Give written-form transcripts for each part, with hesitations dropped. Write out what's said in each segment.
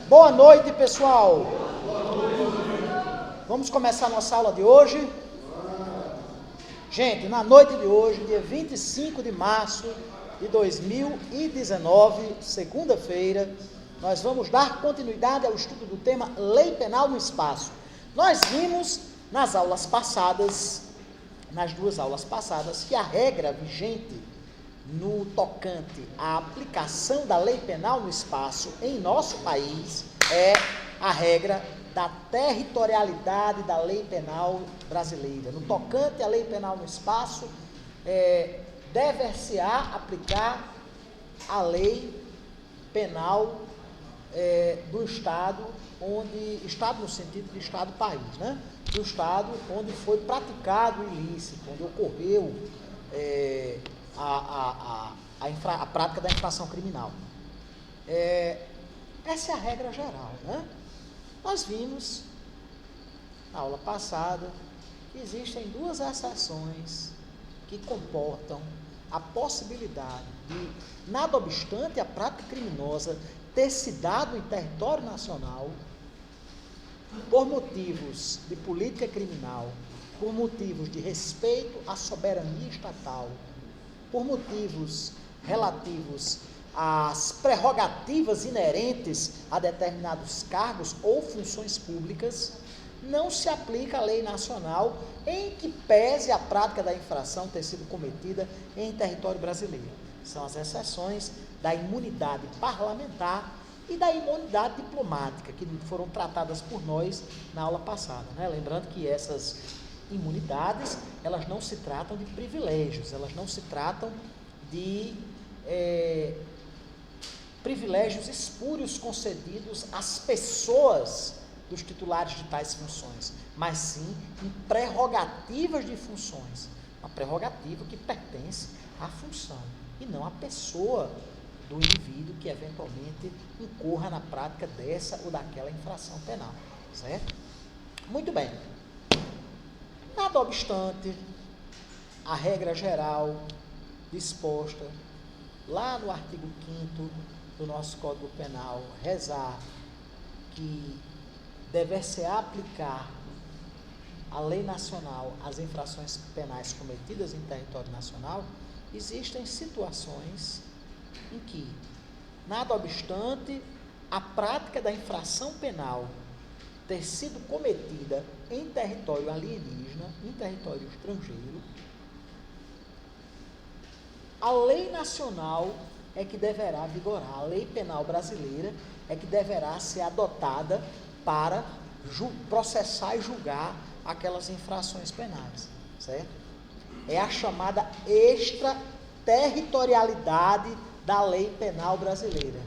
Boa noite, pessoal. Vamos começar a nossa aula de hoje. Gente, na noite de hoje, dia 25 de março de 2019, segunda-feira, nós vamos dar continuidade ao estudo do tema Lei Penal no Espaço. Nós vimos nas aulas passadas, nas duas aulas passadas, que a regra vigente no tocante à aplicação da lei penal no espaço em nosso país é a regra da territorialidade da lei penal brasileira. No tocante à lei penal no espaço, deve-se-á aplicar a lei penal do Estado, Estado no sentido de Estado-país, né? Do Estado onde foi praticado o ilícito, onde ocorreu a prática da infração criminal. Essa é a regra geral, né? Nós vimos, na aula passada, que existem duas exceções que comportam a possibilidade de, nada obstante a prática criminosa ter se dado em território nacional, por motivos de política criminal, por motivos de respeito à soberania estatal, por motivos relativos às prerrogativas inerentes a determinados cargos ou funções públicas, não se aplica a lei nacional em que pese a prática da infração ter sido cometida em território brasileiro. São as exceções da imunidade parlamentar e da imunidade diplomática, que foram tratadas por nós na aula passada, né? Lembrando que essas imunidades, elas não se tratam de privilégios, elas não se tratam de privilégios espúrios concedidos às pessoas dos titulares de tais funções, mas sim em prerrogativas de funções, uma prerrogativa que pertence à função e não à pessoa do indivíduo que eventualmente incorra na prática dessa ou daquela infração penal, certo? Muito bem. Nada obstante, a regra geral disposta lá no artigo 5º do nosso Código Penal rezar que deve-se aplicar a lei nacional às infrações penais cometidas em território nacional, existem situações em que, nada obstante a prática da infração penal ter sido cometida em território alienígena, em território estrangeiro, a lei nacional é que deverá vigorar, a lei penal brasileira é que deverá ser adotada para processar e julgar aquelas infrações penais, certo? É a chamada extraterritorialidade da lei penal brasileira,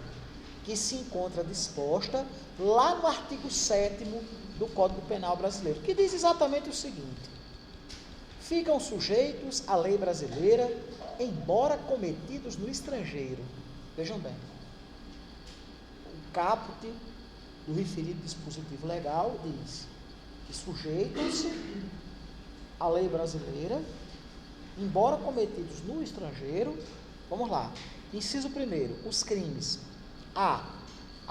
que se encontra disposta lá no artigo 7º do Código Penal brasileiro, que diz exatamente o seguinte: ficam sujeitos à lei brasileira, embora cometidos no estrangeiro. Vejam bem, o caput do referido dispositivo legal diz que sujeitam-se à lei brasileira, embora cometidos no estrangeiro. Vamos lá. Inciso 1º, os crimes a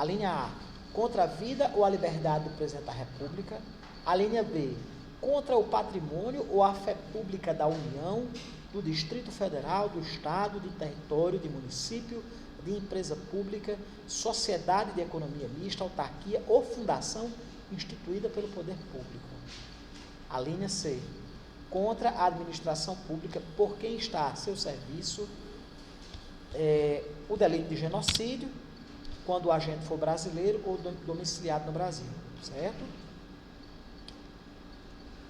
linha A, contra a vida ou a liberdade do Presidente da República. A linha B, contra o patrimônio ou a fé pública da União, do Distrito Federal, do Estado, de território, de município, de empresa pública, sociedade de economia mista, autarquia ou fundação instituída pelo poder público. A linha C, contra a administração pública por quem está a seu serviço, o delito de genocídio, quando o agente for brasileiro ou domiciliado no Brasil, certo?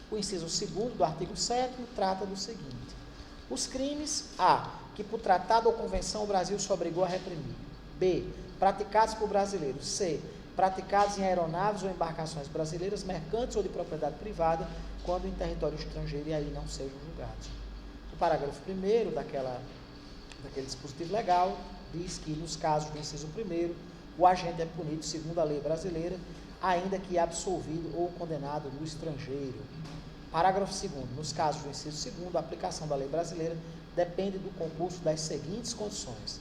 O inciso 2º do artigo 7º trata do seguinte: os crimes a, que por tratado ou convenção o Brasil se obrigou a reprimir; b, praticados por brasileiros; c, praticados em aeronaves ou embarcações brasileiras, mercantes ou de propriedade privada, quando em território estrangeiro e aí não sejam julgados. O parágrafo 1º daquele dispositivo legal diz que, nos casos do inciso 1º, o agente é punido segundo a lei brasileira, ainda que absolvido ou condenado no estrangeiro. Parágrafo 2º. Nos casos do inciso 2º, a aplicação da lei brasileira depende do concurso das seguintes condições: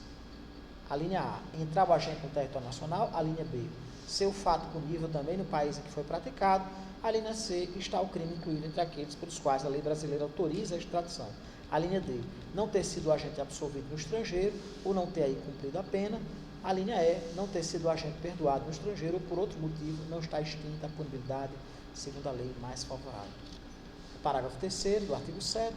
A linha A, entrar o agente no território nacional. A linha B, ser o fato punível também no país em que foi praticado. A linha C, está o crime incluído entre aqueles pelos quais a lei brasileira autoriza a extradição. A linha D, não ter sido o agente absolvido no estrangeiro ou não ter aí cumprido a pena. A linha E, não ter sido o agente perdoado no estrangeiro ou por outro motivo não está extinta a punibilidade segundo a lei mais favorável. O parágrafo 3º do artigo 7º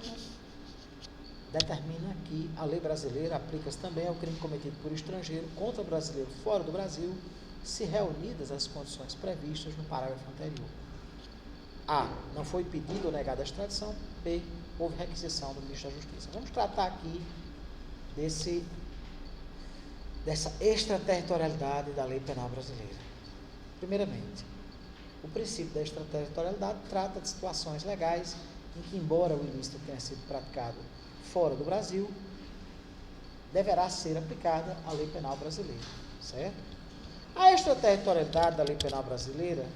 determina que a lei brasileira aplica-se também ao crime cometido por estrangeiro contra brasileiro fora do Brasil, se reunidas as condições previstas no parágrafo anterior. A, não foi pedido ou negada a extradição. B, houve requisição do ministro da Justiça. Vamos tratar aqui dessa extraterritorialidade da lei penal brasileira. Primeiramente, o princípio da extraterritorialidade trata de situações legais em que, embora o ilícito tenha sido praticado fora do Brasil, deverá ser aplicada a lei penal brasileira, certo? A extraterritorialidade da lei penal brasileira,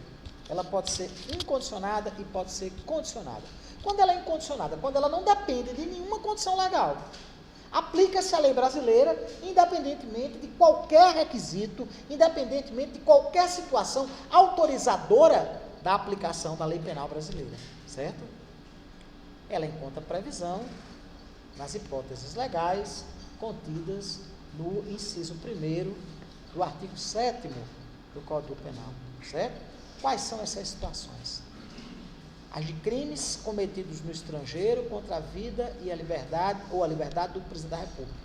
ela pode ser incondicionada e pode ser condicionada. Quando ela é incondicionada, quando ela não depende de nenhuma condição legal, aplica-se a lei brasileira independentemente de qualquer requisito, independentemente de qualquer situação autorizadora da aplicação da lei penal brasileira, certo? Ela encontra previsão nas hipóteses legais contidas no inciso 1º do artigo 7º do Código Penal, certo? Quais são essas situações? As de crimes cometidos no estrangeiro contra a vida e a liberdade ou a liberdade do presidente da República.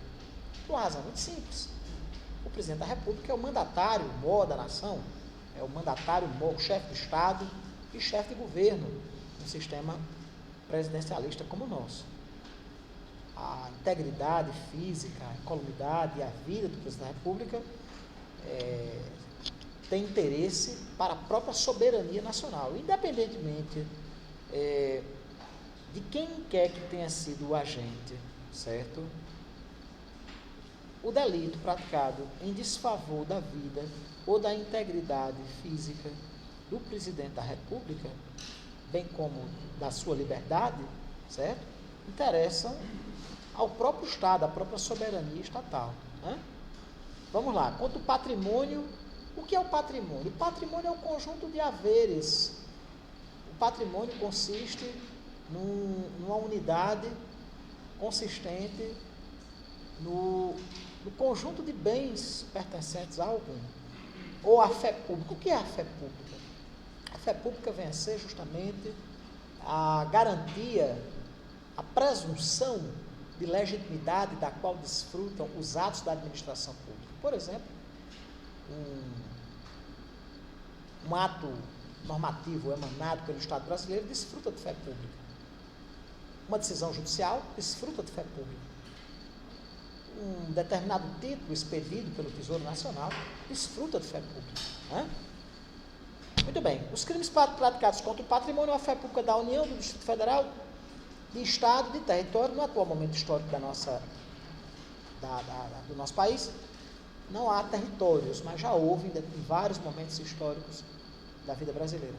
Por uma razão muito simples. O presidente da República é o mandatário maior da nação, é o mandatário maior, o chefe do Estado e chefe de governo no sistema presidencialista como o nosso. A integridade física, a incolumidade e a vida do presidente da República tem interesse para a própria soberania nacional, independentemente de quem quer que tenha sido o agente, certo? O delito praticado em desfavor da vida ou da integridade física do presidente da República, bem como da sua liberdade, certo? Interessam ao próprio Estado, à própria soberania estatal, né? Vamos lá, quanto ao patrimônio, o que é o patrimônio? O patrimônio é um conjunto de haveres. O patrimônio consiste numa unidade consistente no conjunto de bens pertencentes a algum, ou a fé pública. O que é a fé pública? A fé pública vem a ser justamente a garantia, a presunção de legitimidade da qual desfrutam os atos da administração pública. Por exemplo, um ato normativo emanado pelo Estado brasileiro desfruta de fé pública. Uma decisão judicial desfruta de fé pública. Um determinado título expedido pelo Tesouro Nacional desfruta de fé pública, né? Muito bem, os crimes praticados contra o patrimônio ou a fé pública da União, do Distrito Federal, de Estado, de território, no atual momento histórico do nosso país, não há territórios, mas já houve em vários momentos históricos da vida brasileira.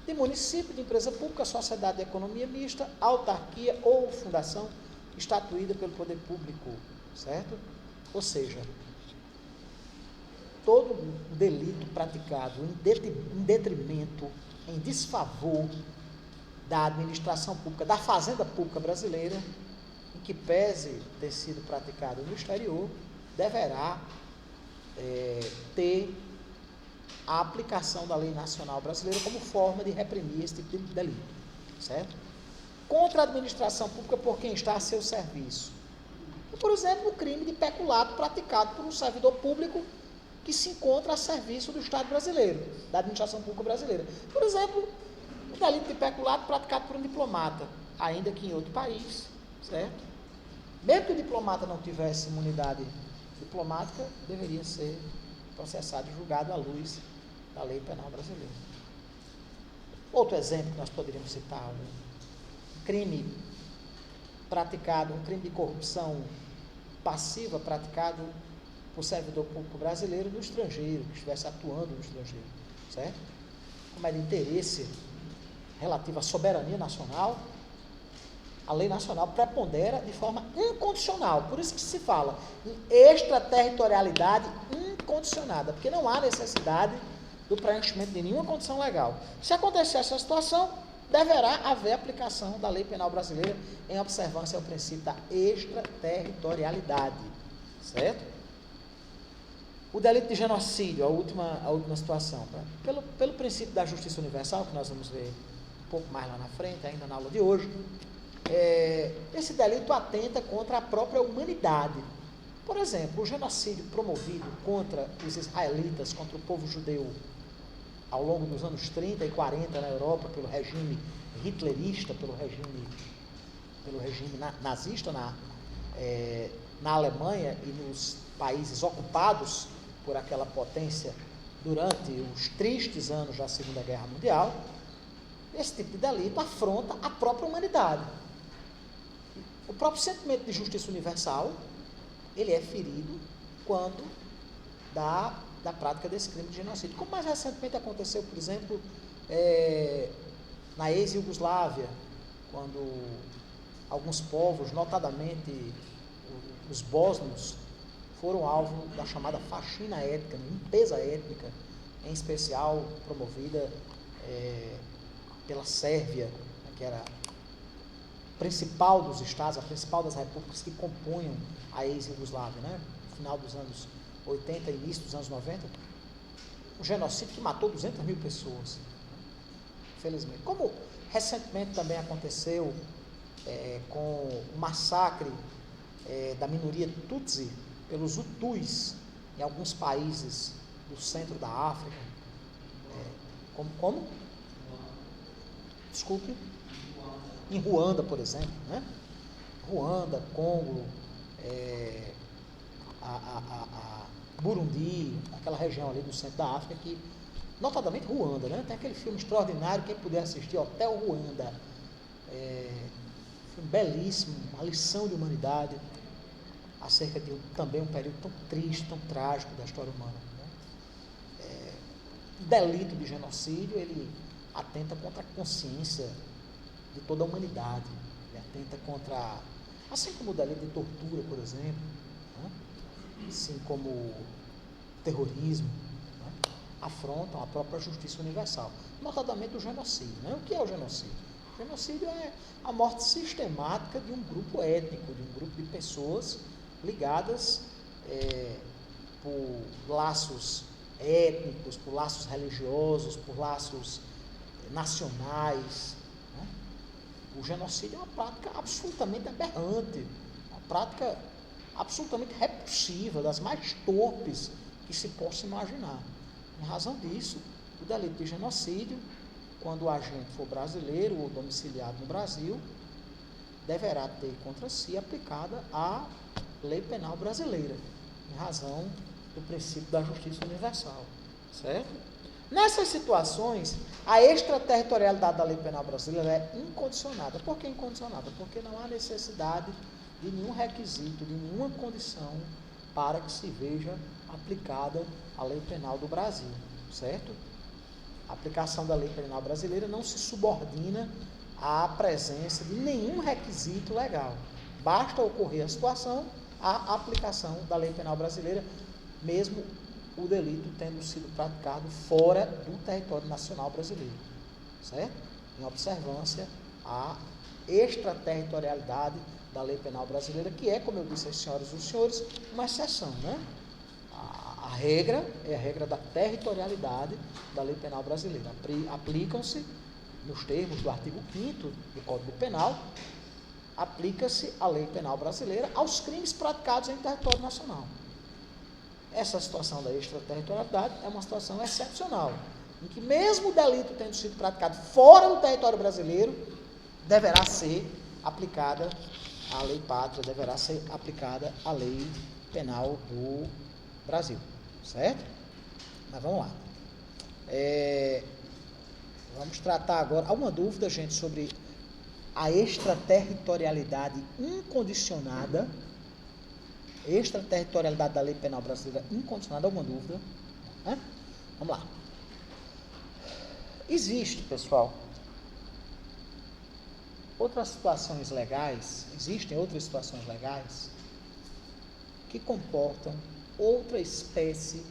De município, de empresa pública, sociedade de economia mista, autarquia ou fundação estatuída pelo poder público, certo? Ou seja, todo delito praticado em detrimento, em desfavor da administração pública, da fazenda pública brasileira, em que pese ter sido praticado no exterior, deverá ter a aplicação da lei nacional brasileira como forma de reprimir esse tipo de delito, certo? Contra a administração pública por quem está a seu serviço. Por exemplo, o crime de peculato praticado por um servidor público que se encontra a serviço do Estado brasileiro, da administração pública brasileira. Por exemplo, o delito de peculato praticado por um diplomata, ainda que em outro país, certo? Mesmo que o diplomata não tivesse imunidade diplomática, deveria ser processado e julgado à luz da lei penal brasileira. Outro exemplo que nós poderíamos citar, um crime praticado, um crime de corrupção passiva praticado por servidor público brasileiro no estrangeiro, que estivesse atuando no estrangeiro, certo? Como é de interesse relativo à soberania nacional, A lei nacional prepondera de forma incondicional. Por isso que se fala em extraterritorialidade incondicionada, porque não há necessidade do preenchimento de nenhuma condição legal. Se acontecer essa situação, deverá haver aplicação da lei penal brasileira em observância ao princípio da extraterritorialidade. Certo? O delito de genocídio, a última situação. Pelo princípio da justiça universal, que nós vamos ver um pouco mais lá na frente, ainda na aula de hoje, esse delito atenta contra a própria humanidade. Por exemplo, o genocídio promovido contra os israelitas, contra o povo judeu, ao longo dos anos 30 e 40 na Europa, pelo regime hitlerista, pelo regime nazista na Alemanha e nos países ocupados por aquela potência durante os tristes anos da Segunda Guerra Mundial, esse tipo de delito afronta a própria humanidade. O próprio sentimento de justiça universal, ele é ferido quando da prática desse crime de genocídio. Como mais recentemente aconteceu, por exemplo, na ex-Iugoslávia, quando alguns povos, notadamente os bósnios, foram alvo da chamada faxina étnica, limpeza étnica, em especial promovida pela Sérvia, que era a principal dos estados, a principal das repúblicas que compunham a ex-Iugoslávia, né? No final dos anos 80 e início dos anos 90, um genocídio que matou 200 mil pessoas, infelizmente. Como recentemente também aconteceu com o massacre da minoria Tutsi pelos Hutus em alguns países do centro da África. Como? Desculpe. Em Ruanda, por exemplo, né? Ruanda, Congo, Burundi, aquela região ali do centro da África, que, notadamente Ruanda, né? Tem aquele filme extraordinário, quem puder assistir, Hotel Ruanda, filme belíssimo, uma lição de humanidade, acerca de também um período tão triste, tão trágico da história humana. Né? O delito de genocídio, ele atenta contra a consciência de toda a humanidade, ele atenta contra, assim como o delito de tortura, por exemplo, né? Assim como o terrorismo, né? Afrontam a própria justiça universal, notadamente o genocídio. Né? O que é o genocídio? O genocídio é a morte sistemática de um grupo étnico, de um grupo de pessoas ligadas por laços étnicos, por laços religiosos, por laços nacionais. Né? O genocídio é uma prática absolutamente aberrante, uma prática absolutamente repulsiva, das mais torpes que se possa imaginar. Em razão disso, o delito de genocídio, quando o agente for brasileiro ou domiciliado no Brasil, deverá ter contra si aplicada a lei penal brasileira, em razão do princípio da justiça universal, certo? Nessas situações, a extraterritorialidade da lei penal brasileira é incondicionada. Por que incondicionada? Porque não há necessidade de nenhum requisito, de nenhuma condição para que se veja aplicada a lei penal do Brasil, certo? A aplicação da lei penal brasileira não se subordina à presença de nenhum requisito legal. Basta ocorrer a situação, a aplicação da lei penal brasileira, mesmo o delito tendo sido praticado fora do território nacional brasileiro, certo? Em observância à extraterritorialidade da lei penal brasileira, que é, como eu disse às senhoras e aos senhores, uma exceção, né? A regra é a regra da territorialidade da lei penal brasileira. Aplicam-se, nos termos do artigo 5º do Código Penal, aplica-se a lei penal brasileira aos crimes praticados em território nacional. Essa situação da extraterritorialidade é uma situação excepcional, em que mesmo o delito tendo sido praticado fora do território brasileiro, deverá ser aplicada a lei pátria, deverá ser aplicada a lei penal do Brasil, certo? Mas vamos lá. Vamos tratar agora, alguma dúvida, gente, sobre a extraterritorialidade incondicionada, extraterritorialidade da lei penal brasileira incondicionada, alguma dúvida? Vamos lá. Existe, pessoal, outras situações legais, existem outras situações legais que comportam outra espécie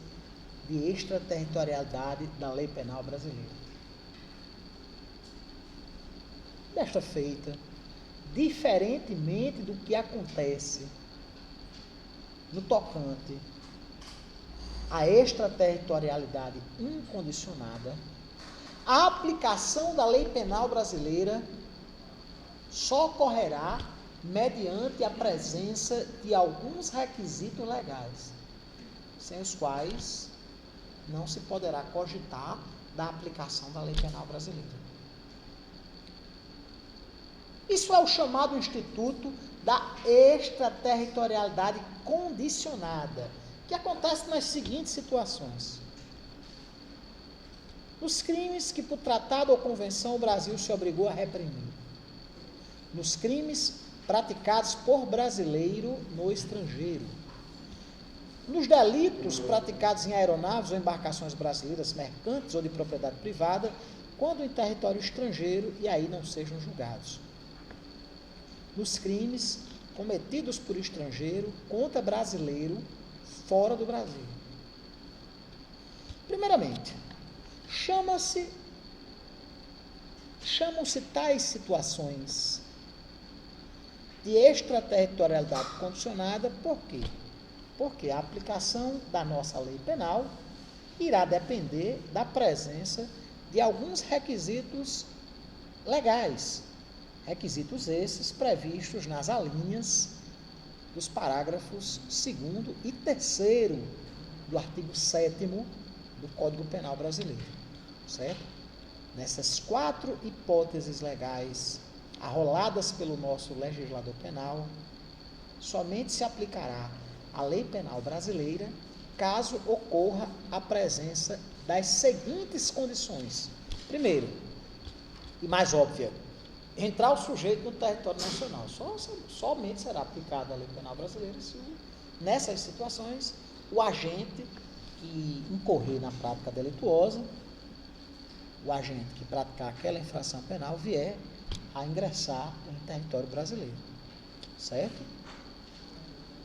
de extraterritorialidade da lei penal brasileira. Desta feita, diferentemente do que acontece no tocante à extraterritorialidade incondicionada, a aplicação da lei penal brasileira só ocorrerá mediante a presença de alguns requisitos legais, sem os quais não se poderá cogitar da aplicação da lei penal brasileira. Isso é o chamado instituto da extraterritorialidade condicionada, que acontece nas seguintes situações. Nos crimes que por tratado ou convenção o Brasil se obrigou a reprimir. Nos crimes praticados por brasileiro no estrangeiro. Nos delitos praticados em aeronaves ou embarcações brasileiras mercantes ou de propriedade privada, quando em território estrangeiro e aí não sejam julgados. Nos crimes cometidos por estrangeiro contra brasileiro fora do Brasil. Primeiramente, chamam-se tais situações de extraterritorialidade condicionada, por quê? Porque a aplicação da nossa lei penal irá depender da presença de alguns requisitos legais, requisitos esses previstos nas alíneas dos parágrafos 2º e 3º do artigo 7º do Código Penal Brasileiro, certo? Nessas 4 hipóteses legais arroladas pelo nosso legislador penal, somente se aplicará a lei penal brasileira caso ocorra a presença das seguintes condições. Primeiro, e mais óbvia, entrar o sujeito no território nacional. Somente será aplicada a lei penal brasileira se, nessas situações, o agente que incorrer na prática delituosa, o agente que praticar aquela infração penal, vier a ingressar em território brasileiro. Certo?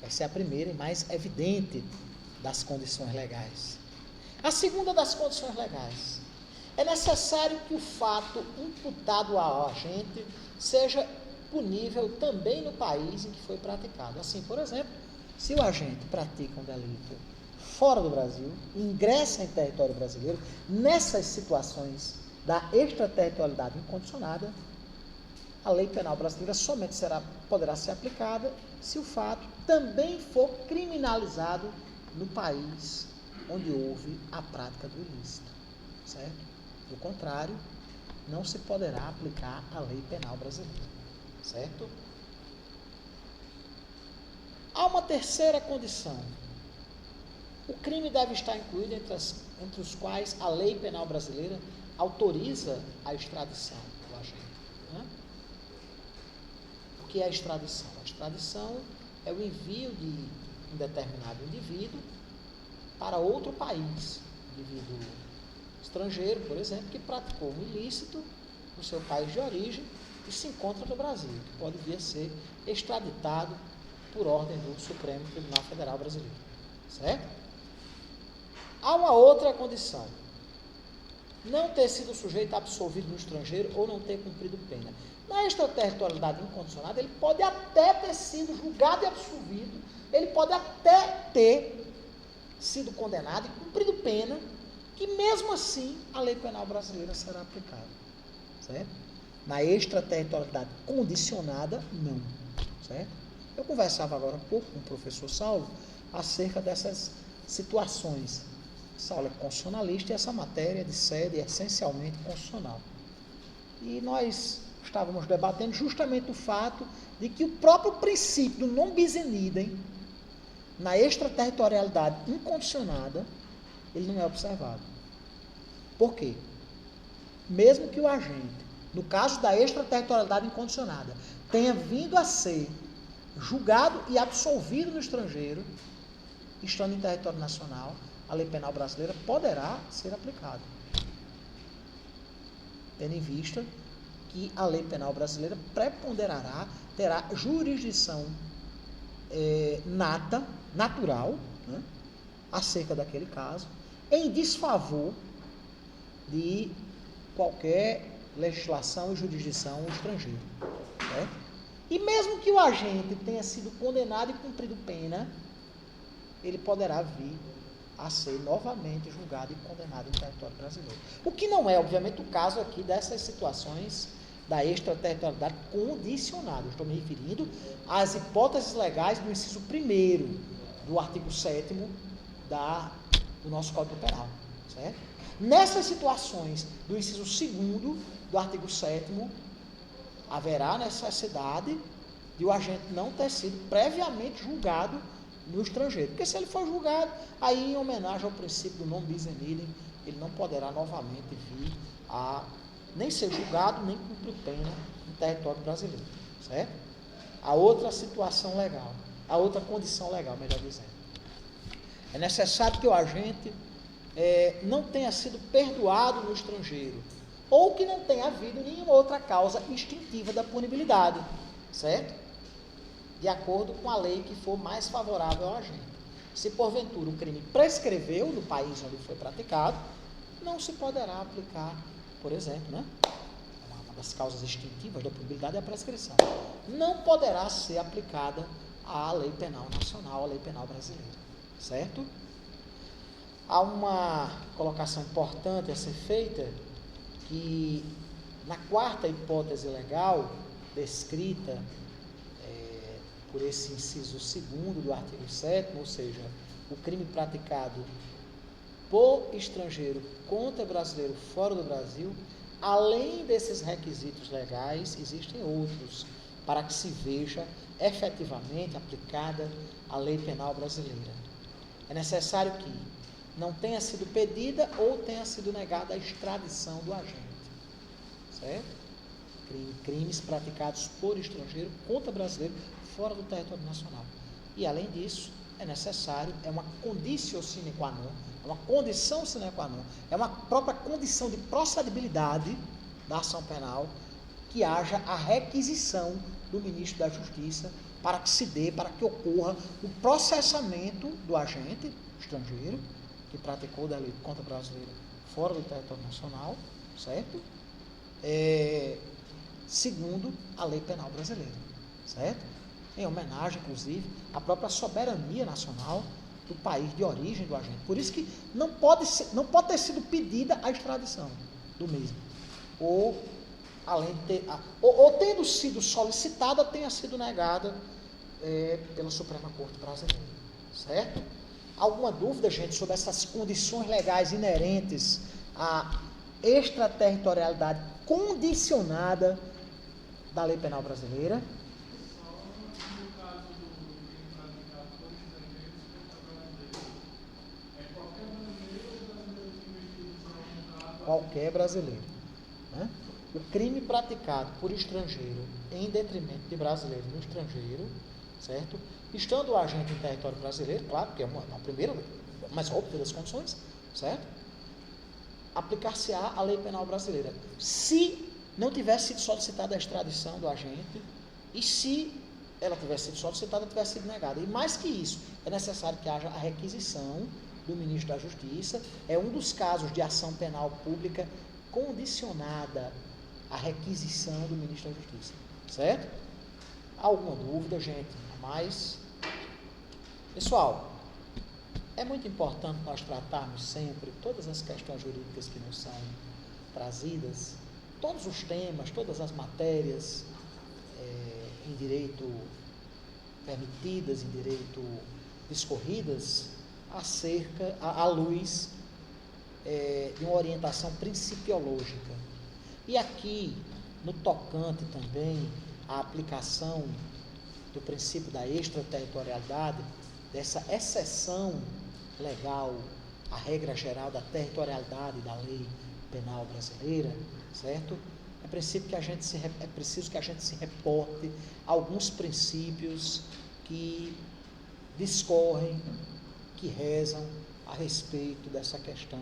Essa é a primeira e mais evidente das condições legais. A segunda das condições legais. É necessário que o fato imputado ao agente seja punível também no país em que foi praticado. Assim, por exemplo, se o agente pratica um delito fora do Brasil, ingressa em território brasileiro, nessas situações da extraterritorialidade incondicionada, a lei penal brasileira somente poderá ser aplicada se o fato também for criminalizado no país onde houve a prática do ilícito, certo? Do contrário, não se poderá aplicar a lei penal brasileira, certo? Há uma terceira condição. O crime deve estar incluído entre os quais a lei penal brasileira autoriza a extradição do agente. Né? O que é a extradição? A extradição é o envio de um determinado indivíduo para outro país, indivíduo estrangeiro, por exemplo, que praticou um ilícito no seu país de origem e se encontra no Brasil, que pode vir a ser extraditado por ordem do Supremo Tribunal Federal Brasileiro. Certo? Há uma outra condição. Não ter sido sujeito absolvido no estrangeiro ou não ter cumprido pena. Na extraterritorialidade incondicionada, ele pode até ter sido julgado e absolvido, ele pode até ter sido condenado e cumprido pena, que mesmo assim a lei penal brasileira será aplicada. Certo? Na extraterritorialidade condicionada, não. Certo? Eu conversava agora um pouco com o professor Saulo acerca dessas situações. Essa aula é constitucionalista e essa matéria de sede é essencialmente constitucional. E nós estávamos debatendo justamente o fato de que o próprio princípio do non bis in idem, na extraterritorialidade incondicionada, ele não é observado. Por quê? Mesmo que o agente, no caso da extraterritorialidade incondicionada, tenha vindo a ser julgado e absolvido no estrangeiro, estando em território nacional, a lei penal brasileira poderá ser aplicada, tendo em vista que a lei penal brasileira preponderará, terá jurisdição natural, né, acerca daquele caso, em desfavor de qualquer legislação e jurisdição estrangeira. Certo? E mesmo que o agente tenha sido condenado e cumprido pena, ele poderá vir a ser novamente julgado e condenado em território brasileiro. O que não é, obviamente, o caso aqui dessas situações da extraterritorialidade condicionada. Eu estou me referindo às hipóteses legais do inciso 1º do artigo 7º do nosso Código Penal. Certo? Nessas situações do inciso 2º do artigo 7º, haverá necessidade de o agente não ter sido previamente julgado no estrangeiro. Porque se ele for julgado, aí em homenagem ao princípio do non bis in idem, ele não poderá novamente vir a nem ser julgado, nem cumprir pena no território brasileiro. Certo? A outra situação legal, a outra condição legal, melhor dizendo. É necessário que o agente não tenha sido perdoado no estrangeiro, ou que não tenha havido nenhuma outra causa extintiva da punibilidade, certo? De acordo com a lei que for mais favorável ao agente. Se porventura o crime prescreveu no país onde foi praticado, não se poderá aplicar, por exemplo, né? Uma das causas extintivas da punibilidade é a prescrição. Não poderá ser aplicada a lei penal nacional, a lei penal brasileira, certo? Há uma colocação importante a ser feita, que na quarta hipótese legal, descrita por esse inciso 2º do artigo 7º, ou seja, o crime praticado por estrangeiro contra brasileiro fora do Brasil, além desses requisitos legais, existem outros, para que se veja efetivamente aplicada a lei penal brasileira. É necessário que não tenha sido pedida ou tenha sido negada a extradição do agente. Certo? Crimes praticados por estrangeiro contra brasileiro fora do território nacional. E, além disso, é necessário, é uma condicio sine qua non, é uma condição sine qua non, é uma própria condição de procedibilidade da ação penal, que haja a requisição do ministro da Justiça para que ocorra o processamento do agente estrangeiro que praticou o delito contra brasileiro fora do território nacional, certo? Segundo a lei penal brasileira, certo? Em homenagem, inclusive, à própria soberania nacional do país de origem do agente. Por isso que não pode ter sido pedida a extradição do mesmo. Ou tendo sido solicitada, tenha sido negada pela Suprema Corte Brasileira, certo? Alguma dúvida, gente, sobre essas condições legais inerentes à extraterritorialidade condicionada da lei penal brasileira? Qualquer brasileiro. Né? O crime praticado por estrangeiro em detrimento de brasileiro no estrangeiro, certo? Estando o agente em território brasileiro, claro, que é uma primeira, mais óbvia das condições, certo? Aplicar-se-á a lei penal brasileira. Se não tivesse sido solicitada a extradição do agente, e se ela tivesse sido solicitada, tivesse sido negada. E mais que isso, é necessário que haja a requisição do ministro da Justiça. É um dos casos de ação penal pública condicionada à requisição do ministro da Justiça. Certo? Alguma dúvida, gente? Mas, pessoal, é muito importante nós tratarmos sempre todas as questões jurídicas que nos são trazidas, todos os temas, todas as matérias em direito permitidas, em direito discorridas, à luz de uma orientação principiológica. E aqui, no tocante também à aplicação do princípio da extraterritorialidade, dessa exceção legal à regra geral da territorialidade da lei penal brasileira, certo? É preciso que a gente se reporte a alguns princípios que discorrem, que rezam a respeito dessa questão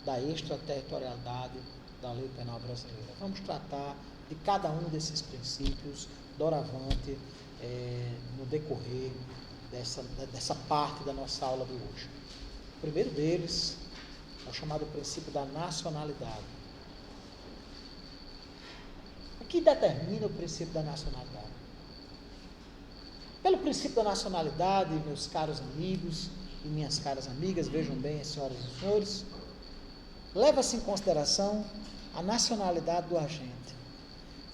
da extraterritorialidade da lei penal brasileira. Vamos tratar de cada um desses princípios doravante no decorrer dessa parte da nossa aula de hoje. O primeiro deles é o chamado princípio da nacionalidade. O que determina o princípio da nacionalidade? Pelo princípio da nacionalidade, meus caros amigos e minhas caras amigas, vejam bem, senhoras e senhores, leva-se em consideração a nacionalidade do agente,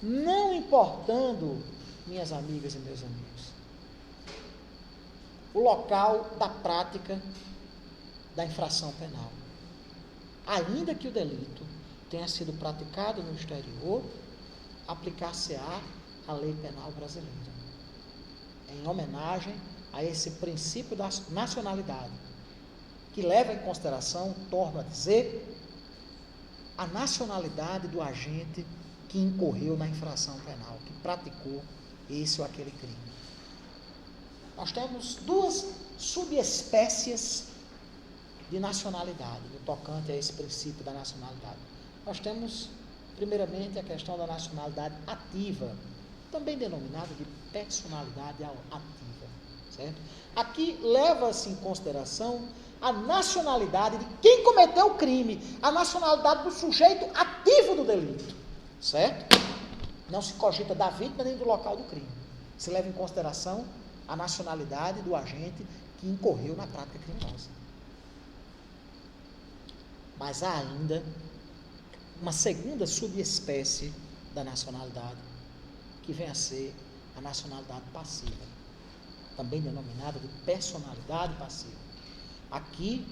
não importando, minhas amigas e meus amigos, o local da prática da infração penal. Ainda que o delito tenha sido praticado no exterior, aplicar-se-á a lei penal brasileira, em homenagem a esse princípio da nacionalidade, que leva em consideração, torno a dizer, a nacionalidade do agente que incorreu na infração penal, que praticou esse ou aquele crime. Nós temos duas subespécies de nacionalidade, no tocante a esse princípio da nacionalidade. Nós temos, primeiramente, a questão da nacionalidade ativa, também denominada de personalidade ativa, certo? Aqui leva-se em consideração a nacionalidade de quem cometeu o crime, a nacionalidade do sujeito ativo do delito, certo? Não se cogita da vítima nem do local do crime. Se leva em consideração a nacionalidade do agente que incorreu na prática criminosa. Mas há ainda uma segunda subespécie da nacionalidade, que vem a ser a nacionalidade passiva, também denominada de personalidade passiva. Aqui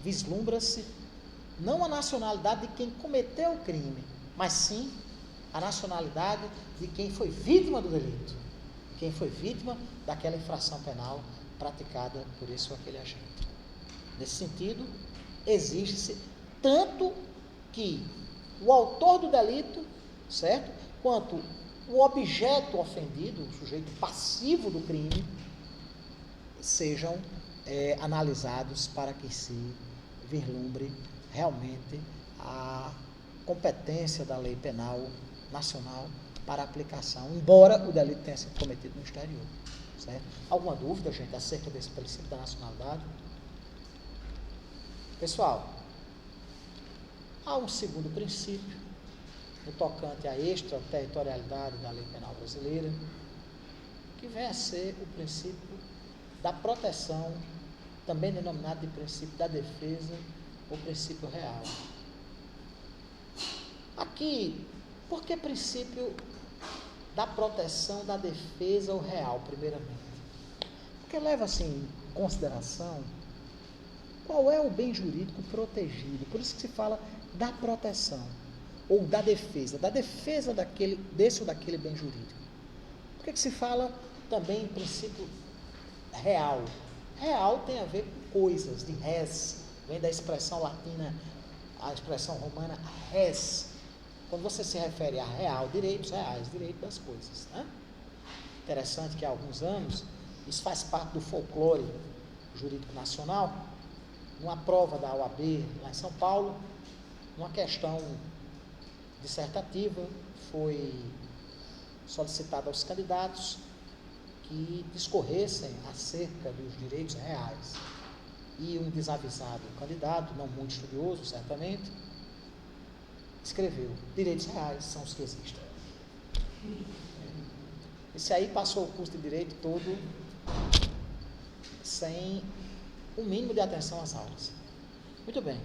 vislumbra-se não a nacionalidade de quem cometeu o crime, mas sim a nacionalidade de quem foi vítima do delito, quem foi vítima daquela infração penal praticada por esse ou aquele agente. Nesse sentido, exige-se tanto que o autor do delito, certo, quanto o objeto ofendido, o sujeito passivo do crime, sejam analisados para que se vislumbre realmente a competência da lei penal nacional para aplicação, embora o delito tenha sido cometido no exterior. Certo? Alguma dúvida, gente, acerca desse princípio da nacionalidade? Pessoal, há um segundo princípio, no tocante à extraterritorialidade da lei penal brasileira, que vem a ser o princípio da proteção, também denominado de princípio da defesa ou princípio real. Aqui, por que princípio da proteção, da defesa ou real, primeiramente? Porque leva-se em consideração qual é o bem jurídico protegido, por isso que se fala da proteção ou da defesa desse ou daquele bem jurídico. Por que se fala também em princípio real? Real tem a ver com coisas, de res, vem da expressão latina, a expressão romana res, quando você se refere a real, direitos reais, direito das coisas. Né? Interessante que há alguns anos, isso faz parte do folclore jurídico nacional, numa prova da OAB lá em São Paulo, uma questão dissertativa foi solicitada aos candidatos que discorressem acerca dos direitos reais. E um desavisado candidato, não muito estudioso, certamente, escreveu: direitos reais são os que existem. Esse aí passou o curso de direito todo sem o mínimo de atenção às aulas. Muito bem.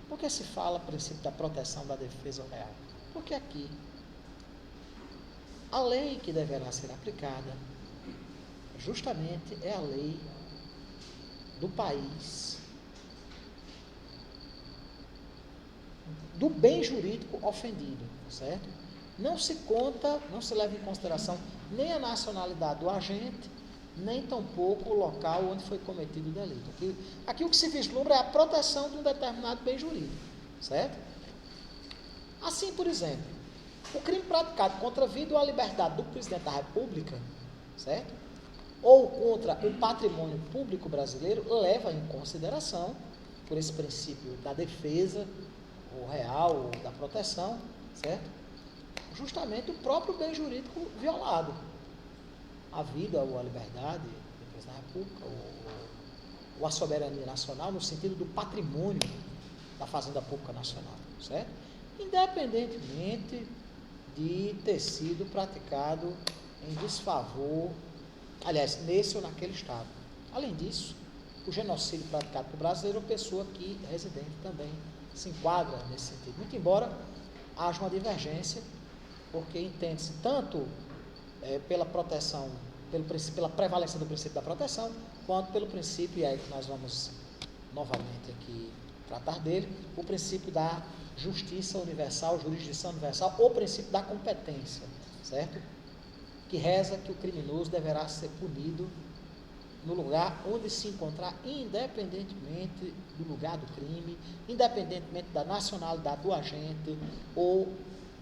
Por que se fala princípio da proteção da defesa real? Porque aqui a lei que deverá ser aplicada justamente é a lei do país, do bem jurídico ofendido, certo? Não se leva em consideração nem a nacionalidade do agente, nem tampouco o local onde foi cometido o delito. Aqui o que se vislumbra é a proteção de um determinado bem jurídico, certo? Assim, por exemplo, o crime praticado contra a vida ou a liberdade do presidente da República, certo? Ou contra o patrimônio público brasileiro, leva em consideração, por esse princípio da defesa, ou real, ou da proteção, certo? justamente o próprio bem jurídico violado. A vida ou a liberdade, depois da República, ou a soberania nacional, no sentido do patrimônio da Fazenda Pública Nacional, certo? Independentemente de ter sido praticado em desfavor, aliás, nesse ou naquele Estado. Além disso, o genocídio praticado por brasileiro, a pessoa aqui residente também se enquadra nesse sentido. Muito embora haja uma divergência, porque entende-se tanto pela proteção, pela prevalência do princípio da proteção, quanto pelo princípio, e é aí que nós vamos novamente aqui tratar dele, o princípio da justiça universal, jurisdição universal, ou princípio da competência, certo? Que reza que o criminoso deverá ser punido no lugar onde se encontrar, independentemente do lugar do crime, independentemente da nacionalidade do agente ou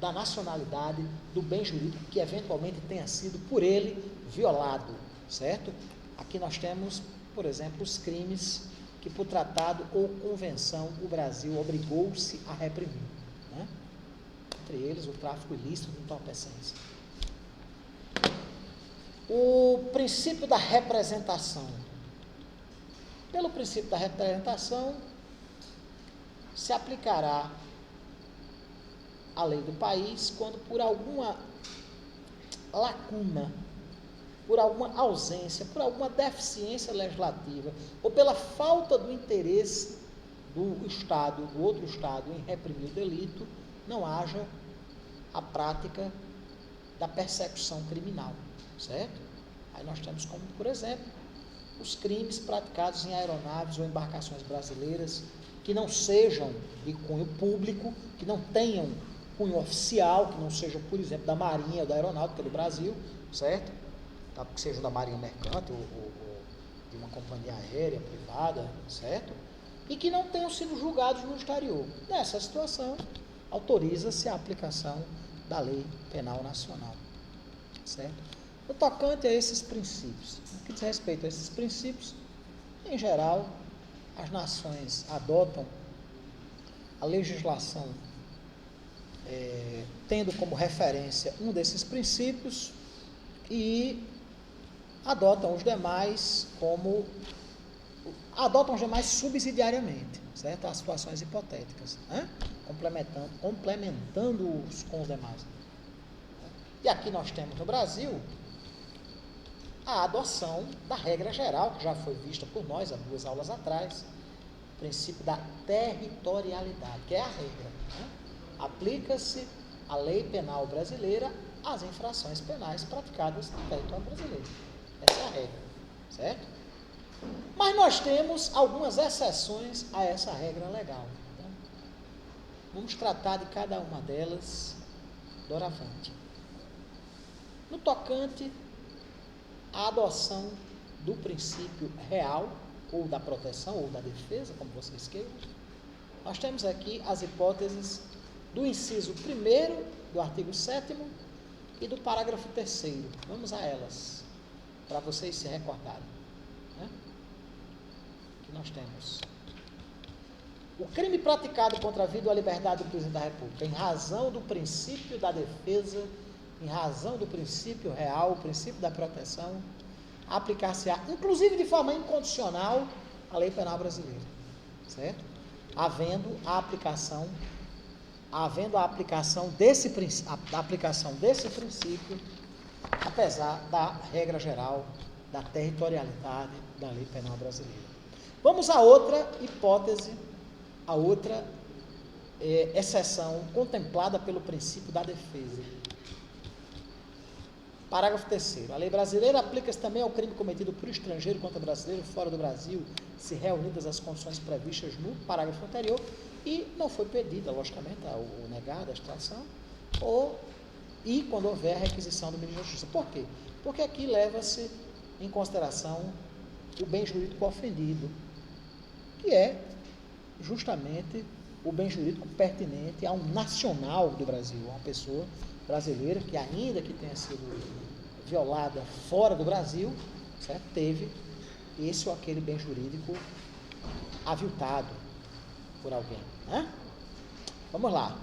da nacionalidade do bem jurídico que eventualmente tenha sido por ele violado, certo? Aqui nós temos, por exemplo, os crimes que por tratado ou convenção o Brasil obrigou-se a reprimir, né? Entre eles o tráfico ilícito de entorpecentes. O princípio da representação. Pelo princípio da representação, se aplicará a lei do país quando por alguma lacuna, por alguma ausência, por alguma deficiência legislativa, ou pela falta do interesse do Estado, do outro Estado, em reprimir o delito, não haja a prática da persecução criminal, certo? Aí nós temos como, por exemplo, os crimes praticados em aeronaves ou embarcações brasileiras que não sejam de cunho público, que não tenham cunho oficial, que não sejam, por exemplo, da Marinha ou da Aeronáutica do Brasil, certo? Tá, que sejam da Marinha Mercante ou de uma companhia aérea privada, certo? E que não tenham sido julgados no exterior. Nessa situação, autoriza-se a aplicação da Lei Penal Nacional, certo? No tocante a esses princípios, no que diz respeito a esses princípios, em geral, as nações adotam a legislação tendo como referência um desses princípios e adotam os demais subsidiariamente, certo? As situações hipotéticas, né? Complementando-os com os demais. E aqui nós temos no Brasil a adoção da regra geral, que já foi vista por nós há 2 aulas atrás, o princípio da territorialidade, que é a regra, né? Aplica-se a lei penal brasileira às infrações penais praticadas no território brasileiro. Essa é a regra, certo? Mas nós temos algumas exceções a essa regra legal. Então, vamos tratar de cada uma delas doravante. No tocante à adoção do princípio real, ou da proteção, ou da defesa, como vocês queiram, nós temos aqui as hipóteses do inciso 1º do artigo 7º e do parágrafo 3º. Vamos a elas, para vocês se recordarem, né? Aqui nós temos: o crime praticado contra a vida ou a liberdade do presidente da República, em razão do princípio da defesa, em razão do princípio real, o princípio da proteção, aplicar-se-á, inclusive de forma incondicional, a lei penal brasileira, certo? Havendo a aplicação desse princípio, apesar da regra geral da territorialidade da lei penal brasileira. Vamos a outra hipótese, a outra exceção contemplada pelo princípio da defesa. Parágrafo 3º. A lei brasileira aplica-se também ao crime cometido por estrangeiro contra brasileiro fora do Brasil, se reunidas as condições previstas no parágrafo anterior, e não foi pedida, logicamente, ou negada a extração, e quando houver a requisição do Ministério da Justiça. Por quê? Porque aqui leva-se em consideração o bem jurídico ofendido, que é justamente o bem jurídico pertinente a um nacional do Brasil, a uma pessoa brasileira que, ainda que tenha sido violada fora do Brasil, certo? Teve esse ou aquele bem jurídico aviltado por alguém, né? Vamos lá.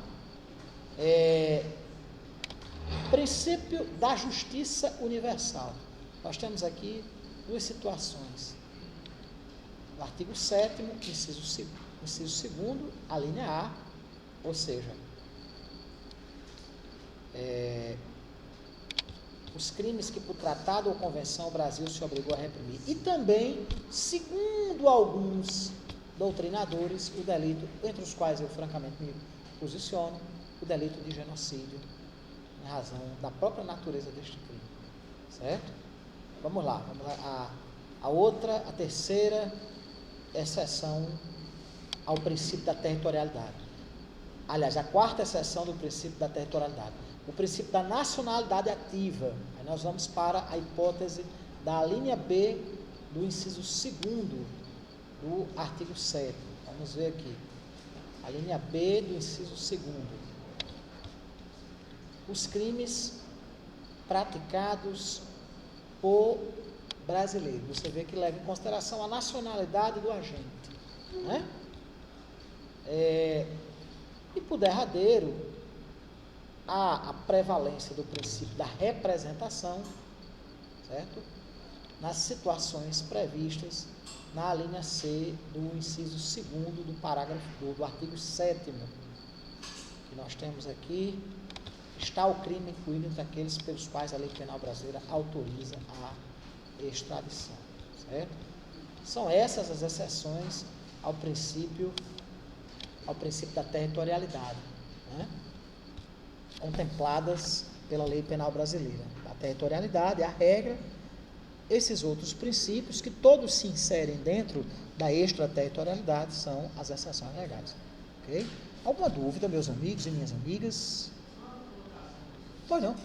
Princípio da justiça universal. Nós temos aqui duas situações. O artigo 7º, inciso 2º, a linha A, ou seja, os crimes que por tratado ou convenção o Brasil se obrigou a reprimir. E também, segundo alguns doutrinadores, o delito, entre os quais eu francamente me posiciono, o delito de genocídio, em razão da própria natureza deste crime. Certo? Vamos lá. A terceira exceção ao princípio da territorialidade. Aliás, a quarta exceção do princípio da territorialidade. O princípio da nacionalidade ativa. Aí nós vamos para a hipótese da linha B do inciso 2º do artigo 7º. Vamos ver aqui. A linha B do inciso 2º. Os crimes praticados por brasileiro. Você vê que leva em consideração a nacionalidade do agente. Né? E por derradeiro, há a prevalência do princípio da representação, certo? Nas situações previstas na linha C do inciso 2º do parágrafo do artigo 7º, que nós temos aqui, está o crime incluído entre aqueles pelos quais a lei penal brasileira autoriza a extradição, certo? São essas as exceções ao princípio da territorialidade, né? Contempladas pela lei penal brasileira. A territorialidade é a regra, esses outros princípios, que todos se inserem dentro da extraterritorialidade, são as exceções legais. Ok? Alguma dúvida, meus amigos e minhas amigas? Pois não.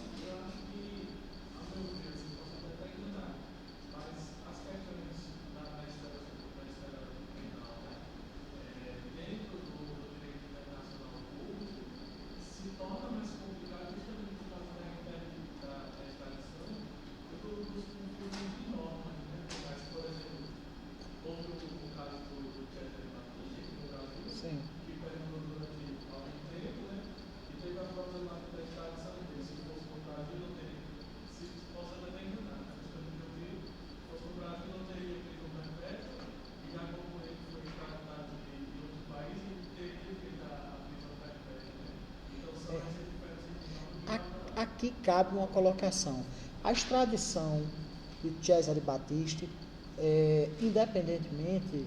Aqui cabe uma colocação. A extradição de Cesare Battisti, independentemente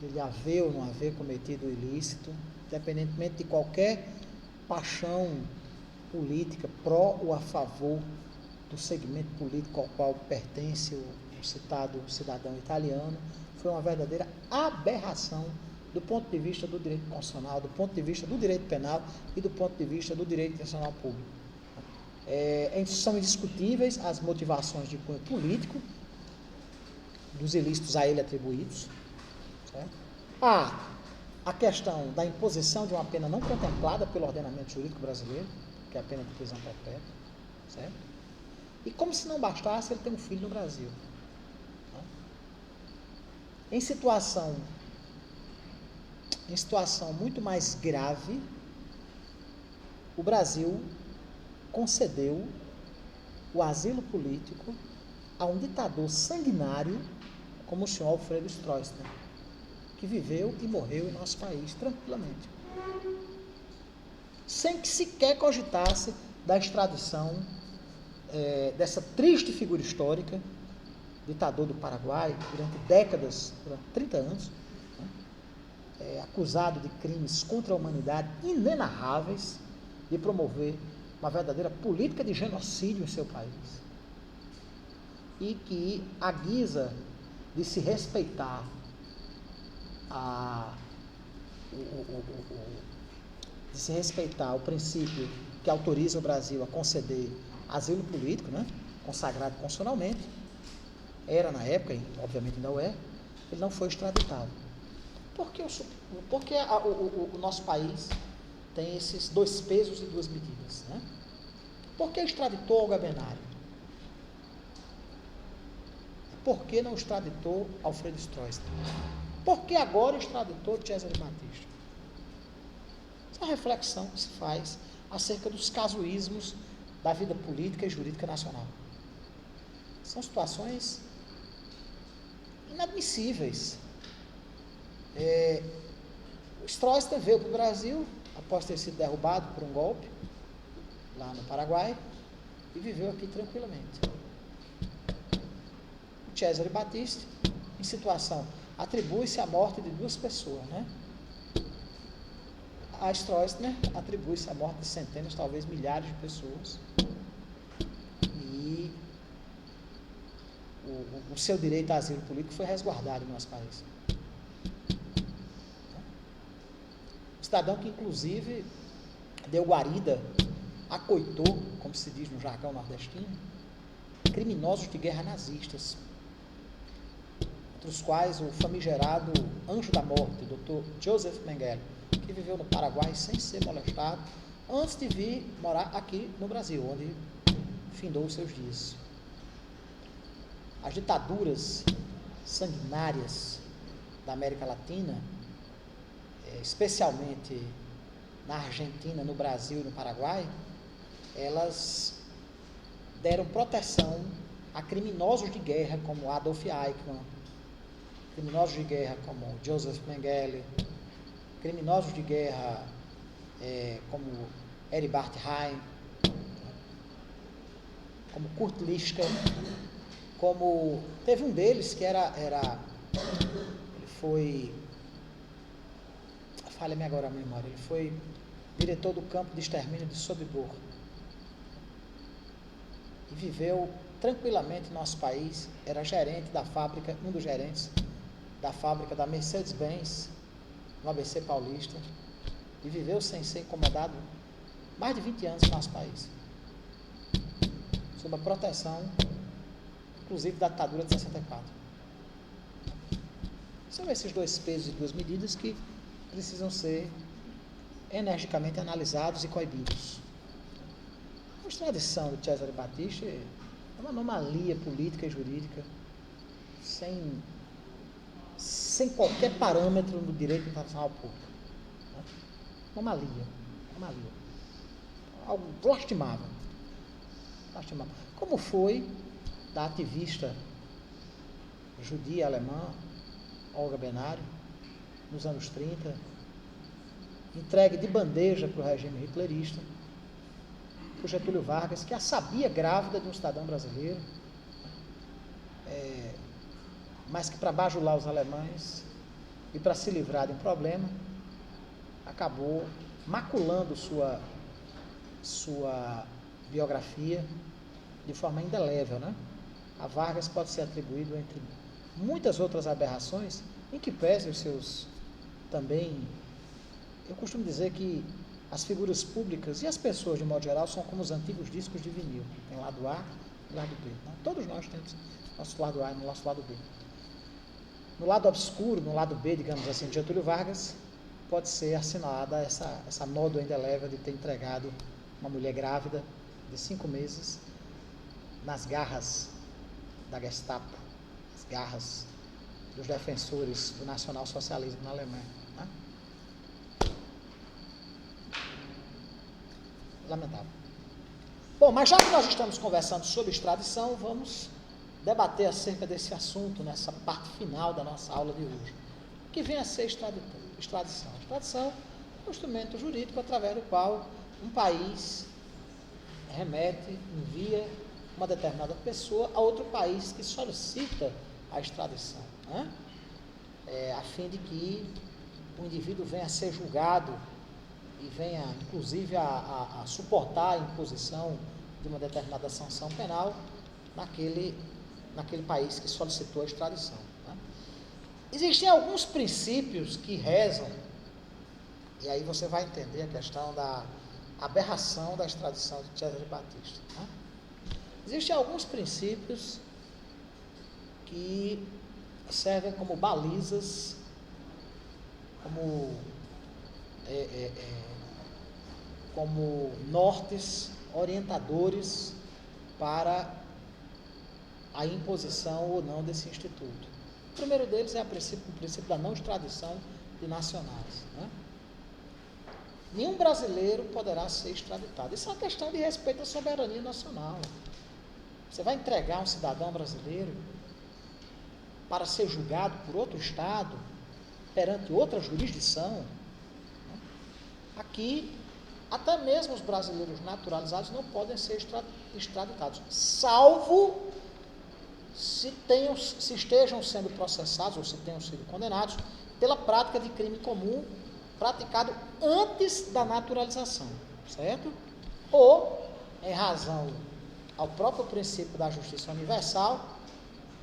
de ele haver ou não haver cometido o ilícito, independentemente de qualquer paixão política pró ou a favor do segmento político ao qual pertence o citado cidadão italiano, foi uma verdadeira aberração do ponto de vista do direito constitucional, do ponto de vista do direito penal e do ponto de vista do direito internacional público. São indiscutíveis as motivações de cunho político dos ilícitos a ele atribuídos. Certo? A questão da imposição de uma pena não contemplada pelo ordenamento jurídico brasileiro, que é a pena de prisão perpétua. Certo? E como se não bastasse, ele tem um filho no Brasil. Em situação muito mais grave, o Brasil concedeu o asilo político a um ditador sanguinário como o senhor Alfredo Stroessner, que viveu e morreu em nosso país tranquilamente, sem que sequer cogitasse da extradição dessa triste figura histórica, ditador do Paraguai, durante décadas, durante 30 anos, acusado de crimes contra a humanidade inenarráveis, de promover uma verdadeira política de genocídio em seu país, e que, à guisa de se respeitar o princípio que autoriza o Brasil a conceder asilo político, né, consagrado constitucionalmente, era na época, e obviamente ainda o é, ele não foi extraditado. Por que o nosso país tem esses dois pesos e duas medidas, né? Por que extraditou Olga Benário? Por que não extraditou Alfredo Stroessner? Por que agora extraditou Cesare Battisti? Essa é uma reflexão que se faz acerca dos casuísmos da vida política e jurídica nacional. São situações inadmissíveis. O Stroessner veio para o Brasil, após ter sido derrubado por um golpe, lá no Paraguai, e viveu aqui tranquilamente. O Cesare Battisti, em situação, atribui-se a morte de 2 pessoas, né? A Stroessner atribui-se a morte de centenas, talvez milhares de pessoas. E o seu direito a asilo político foi resguardado no nosso país. Um cidadão que, inclusive, deu guarida, acoitou, como se diz no jargão nordestino, criminosos de guerra nazistas, entre os quais o famigerado anjo da morte, Dr. Joseph Mengele, que viveu no Paraguai sem ser molestado, antes de vir morar aqui no Brasil, onde findou os seus dias. As ditaduras sanguinárias da América Latina, especialmente na Argentina, no Brasil e no Paraguai, elas deram proteção a criminosos de guerra como Adolf Eichmann, criminosos de guerra como Joseph Mengele, criminosos de guerra como Heribert Heim, como Kurt Lischka, como teve um deles que ele foi, falha-me agora a memória, ele foi diretor do campo de extermínio de Sobibor e viveu tranquilamente no nosso país, era gerente da fábrica, um dos gerentes da fábrica da Mercedes-Benz no ABC Paulista, e viveu sem ser incomodado mais de 20 anos no nosso país, sob a proteção, inclusive, da ditadura de 64. São esses 2 pesos e 2 medidas que precisam ser energicamente analisados e coibidos. A extradição do Cesare Battisti é uma anomalia política e jurídica, sem qualquer parâmetro no direito internacional público. Anomalia. Algo lastimável. Como foi da ativista judia alemã Olga Benário, nos anos 30, entregue de bandeja para o regime hitlerista, por Getúlio Vargas, que a sabia grávida de um cidadão brasileiro, mas que, para bajular os alemães e para se livrar de um problema, acabou maculando sua biografia de forma indelével, né? A Vargas pode ser atribuído, entre muitas outras aberrações, em que pese os seus também. Eu costumo dizer que as figuras públicas e as pessoas, de modo geral, são como os antigos discos de vinil. Tem lado A e lado B. Né? Todos nós temos nosso lado A e nosso lado B. No lado obscuro, no lado B, digamos assim, de Getúlio Vargas, pode ser assinalada essa nódoa indelével de ter entregado uma mulher grávida de 5 meses nas garras da Gestapo, as garras dos defensores do nacionalsocialismo na Alemanha. Né? Lamentável. Bom, mas já que nós estamos conversando sobre extradição, vamos debater acerca desse assunto nessa parte final da nossa aula de hoje. O que vem a ser extradição? Extradição é um instrumento jurídico através do qual um país remete, envia uma determinada pessoa a outro país que solicita a extradição, né? A fim de que o indivíduo venha a ser julgado e venha, inclusive, a suportar a imposição de uma determinada sanção penal naquele país que solicitou a extradição. Né? Existem alguns princípios que rezam, e aí você vai entender a questão da aberração da extradição de Cesare Battisti. Né? Existem alguns princípios que servem como balizas, como nortes orientadores para a imposição ou não desse instituto. O primeiro deles é o princípio da não extradição de nacionais. Né? Nenhum brasileiro poderá ser extraditado. Isso é uma questão de respeito à soberania nacional. Você vai entregar um cidadão brasileiro para ser julgado por outro Estado, perante outra jurisdição? Aqui, até mesmo os brasileiros naturalizados não podem ser extraditados, salvo se estejam sendo processados ou se tenham sido condenados pela prática de crime comum praticado antes da naturalização, certo? Ou, em razão ao próprio princípio da justiça universal,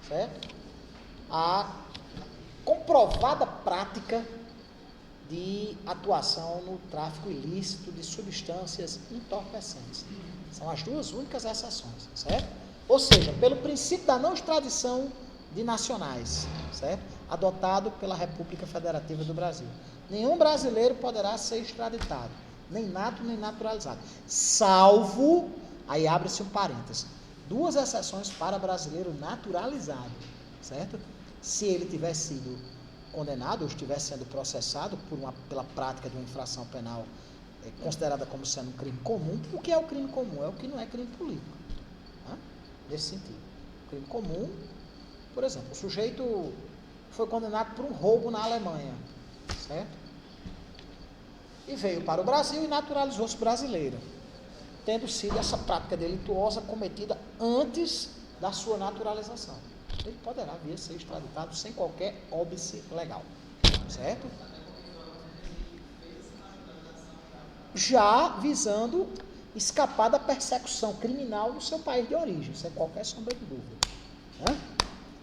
certo? A comprovada prática de atuação no tráfico ilícito de substâncias entorpecentes. São as duas únicas exceções, certo? Ou seja, pelo princípio da não extradição de nacionais, certo? Adotado pela República Federativa do Brasil. Nenhum brasileiro poderá ser extraditado, nem nato nem naturalizado, salvo, aí abre-se um parênteses, duas exceções para brasileiro naturalizado, certo? Se ele tiver sido condenado ou estiver sendo processado pela prática de uma infração penal considerada como sendo um crime comum. O que é o crime comum? É o que não é crime político. Nesse sentido. O crime comum, por exemplo, o sujeito foi condenado por um roubo na Alemanha, certo? E veio para o Brasil e naturalizou-se brasileiro, tendo sido essa prática delituosa cometida antes da sua naturalização. Ele poderá vir a ser extraditado sem qualquer óbice legal, certo? Já visando escapar da persecução criminal do seu país de origem, sem qualquer sombra de dúvida.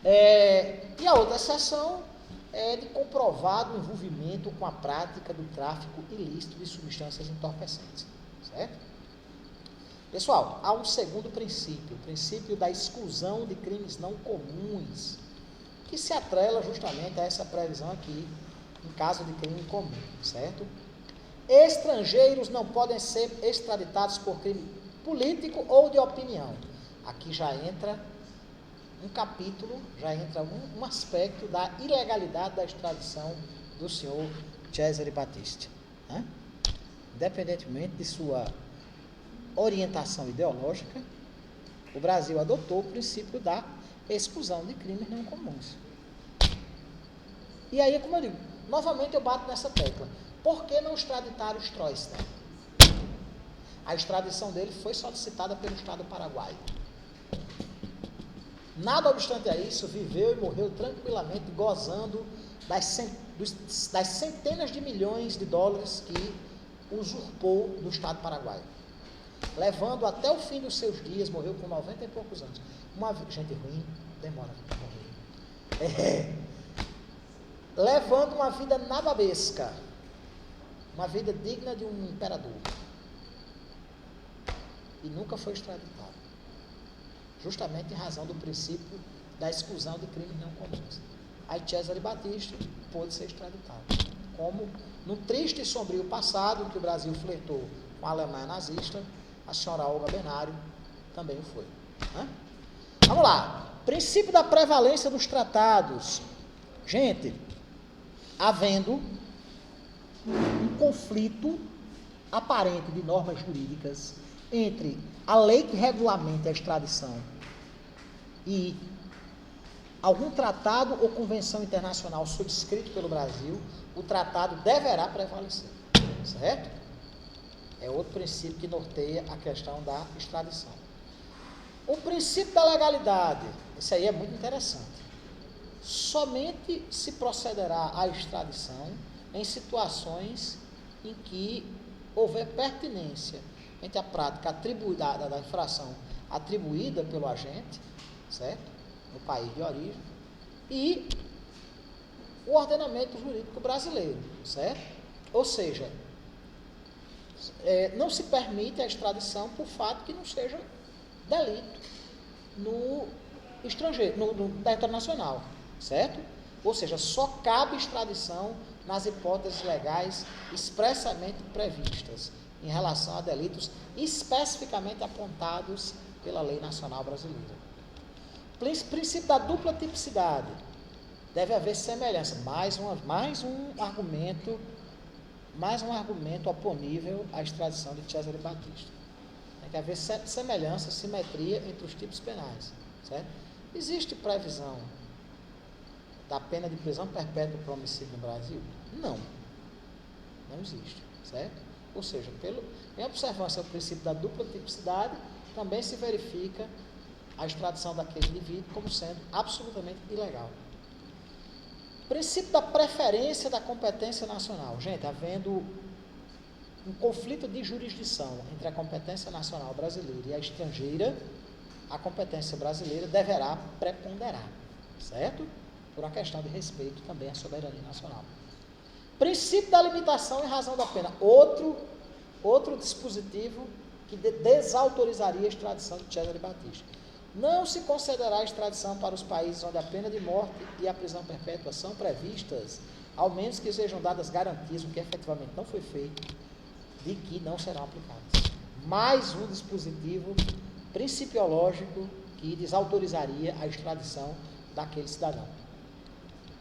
E a outra exceção é de comprovado envolvimento com a prática do tráfico ilícito de substâncias entorpecentes, certo? Pessoal, há um segundo princípio, o princípio da exclusão de crimes não comuns, que se atrela justamente a essa previsão aqui, em caso de crime comum, certo? Estrangeiros não podem ser extraditados por crime político ou de opinião. Aqui já entra um capítulo, já entra um aspecto da ilegalidade da extradição do senhor Cesare Battisti. Independentemente de sua orientação ideológica, o Brasil adotou o princípio da exclusão de crimes não comuns. E aí, como eu digo, novamente eu bato nessa tecla. Por que não extraditar o Stroessner? A extradição dele foi solicitada pelo Estado do Paraguai. Nada obstante a isso, viveu e morreu tranquilamente, gozando das centenas de milhões de dólares que usurpou do Estado paraguaio. Levando até o fim dos seus dias, morreu com 90 e poucos anos. Gente ruim, demora para morrer. Levando uma vida nababesca, uma vida digna de um imperador. E nunca foi extraditado. Justamente em razão do princípio da exclusão de crimes não comuns. Aí Cesare Battisti pôde ser extraditado. Como no triste e sombrio passado, em que o Brasil flertou com a Alemanha nazista, a senhora Olga Benário também o foi. Vamos lá. Princípio da prevalência dos tratados. Gente, havendo um conflito aparente de normas jurídicas entre a lei que regulamenta a extradição e algum tratado ou convenção internacional subscrito pelo Brasil, o tratado deverá prevalecer, certo? É outro princípio que norteia a questão da extradição. O princípio da legalidade, esse aí é muito interessante. Somente se procederá à extradição em situações em que houver pertinência entre a prática atribuída da infração atribuída pelo agente, certo? No país de origem, e o ordenamento jurídico brasileiro, certo? Ou seja, não se permite a extradição por fato que não seja delito no estrangeiro, no território nacional, certo? Ou seja, só cabe extradição nas hipóteses legais expressamente previstas em relação a delitos especificamente apontados pela lei nacional brasileira. Princípio da dupla tipicidade. Deve haver semelhança. Mais um argumento mais um argumento oponível à extradição de Cesare Battisti. Tem que haver semelhança, simetria entre os tipos penais, certo? Existe previsão da pena de prisão perpétua por homicídio no Brasil? Não. Não existe, certo? Ou seja, em observância ao princípio da dupla tipicidade, também se verifica a extradição daquele indivíduo como sendo absolutamente ilegal. Princípio da preferência da competência nacional. Gente, havendo um conflito de jurisdição entre a competência nacional brasileira e a estrangeira, a competência brasileira deverá preponderar, certo? Por uma questão de respeito também à soberania nacional. Princípio da limitação em razão da pena. Outro dispositivo que desautorizaria a extradição de Cesare Battisti. Não se concederá a extradição para os países onde a pena de morte e a prisão perpétua são previstas, ao menos que sejam dadas garantias, o que efetivamente não foi feito, de que não serão aplicadas. Mais um dispositivo principiológico que desautorizaria a extradição daquele cidadão.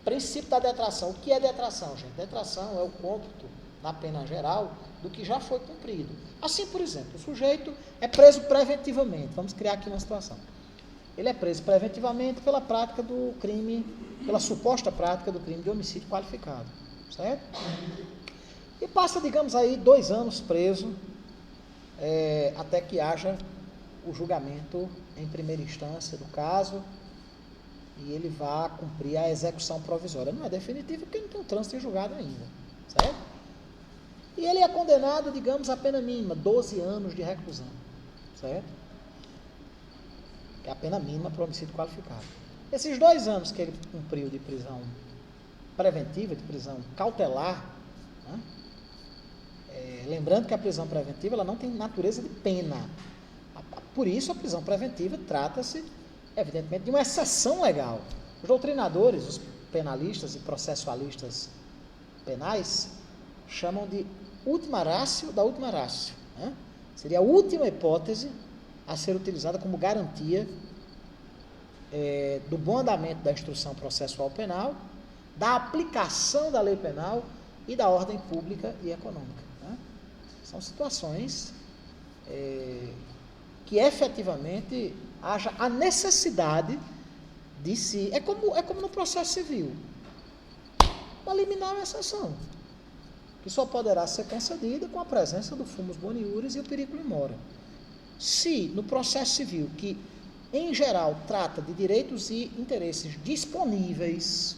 Princípio da detração. O que é detração, gente? Detração é o cômputo na pena geral do que já foi cumprido. Assim, por exemplo, o sujeito é preso preventivamente. Vamos criar aqui uma situação. Ele é preso preventivamente pela prática do crime, pela suposta prática do crime de homicídio qualificado, certo? E passa, digamos aí, 2 anos preso, até que haja o julgamento em primeira instância do caso e ele vá cumprir a execução provisória. Não é definitivo porque não tem o trânsito em julgado ainda, certo? E ele é condenado, digamos, a pena mínima, 12 anos de reclusão, certo? É a pena mínima para o homicídio qualificado. Esses 2 anos que ele cumpriu de prisão preventiva, de prisão cautelar, né? Lembrando que a prisão preventiva ela não tem natureza de pena. Por isso, a prisão preventiva trata-se, evidentemente, de uma exceção legal. Os doutrinadores, os penalistas e processualistas penais, chamam de ultima ratio da ultima ratio, né? Seria a última hipótese a ser utilizada como garantia do bom andamento da instrução processual penal, da aplicação da lei penal e da ordem pública e econômica, né? São situações que efetivamente haja a necessidade de se... É como no processo civil. Uma liminar é uma exceção, que só poderá ser concedida com a presença do fumus boni iuris e o periculum in mora. Se no processo civil, que em geral trata de direitos e interesses disponíveis,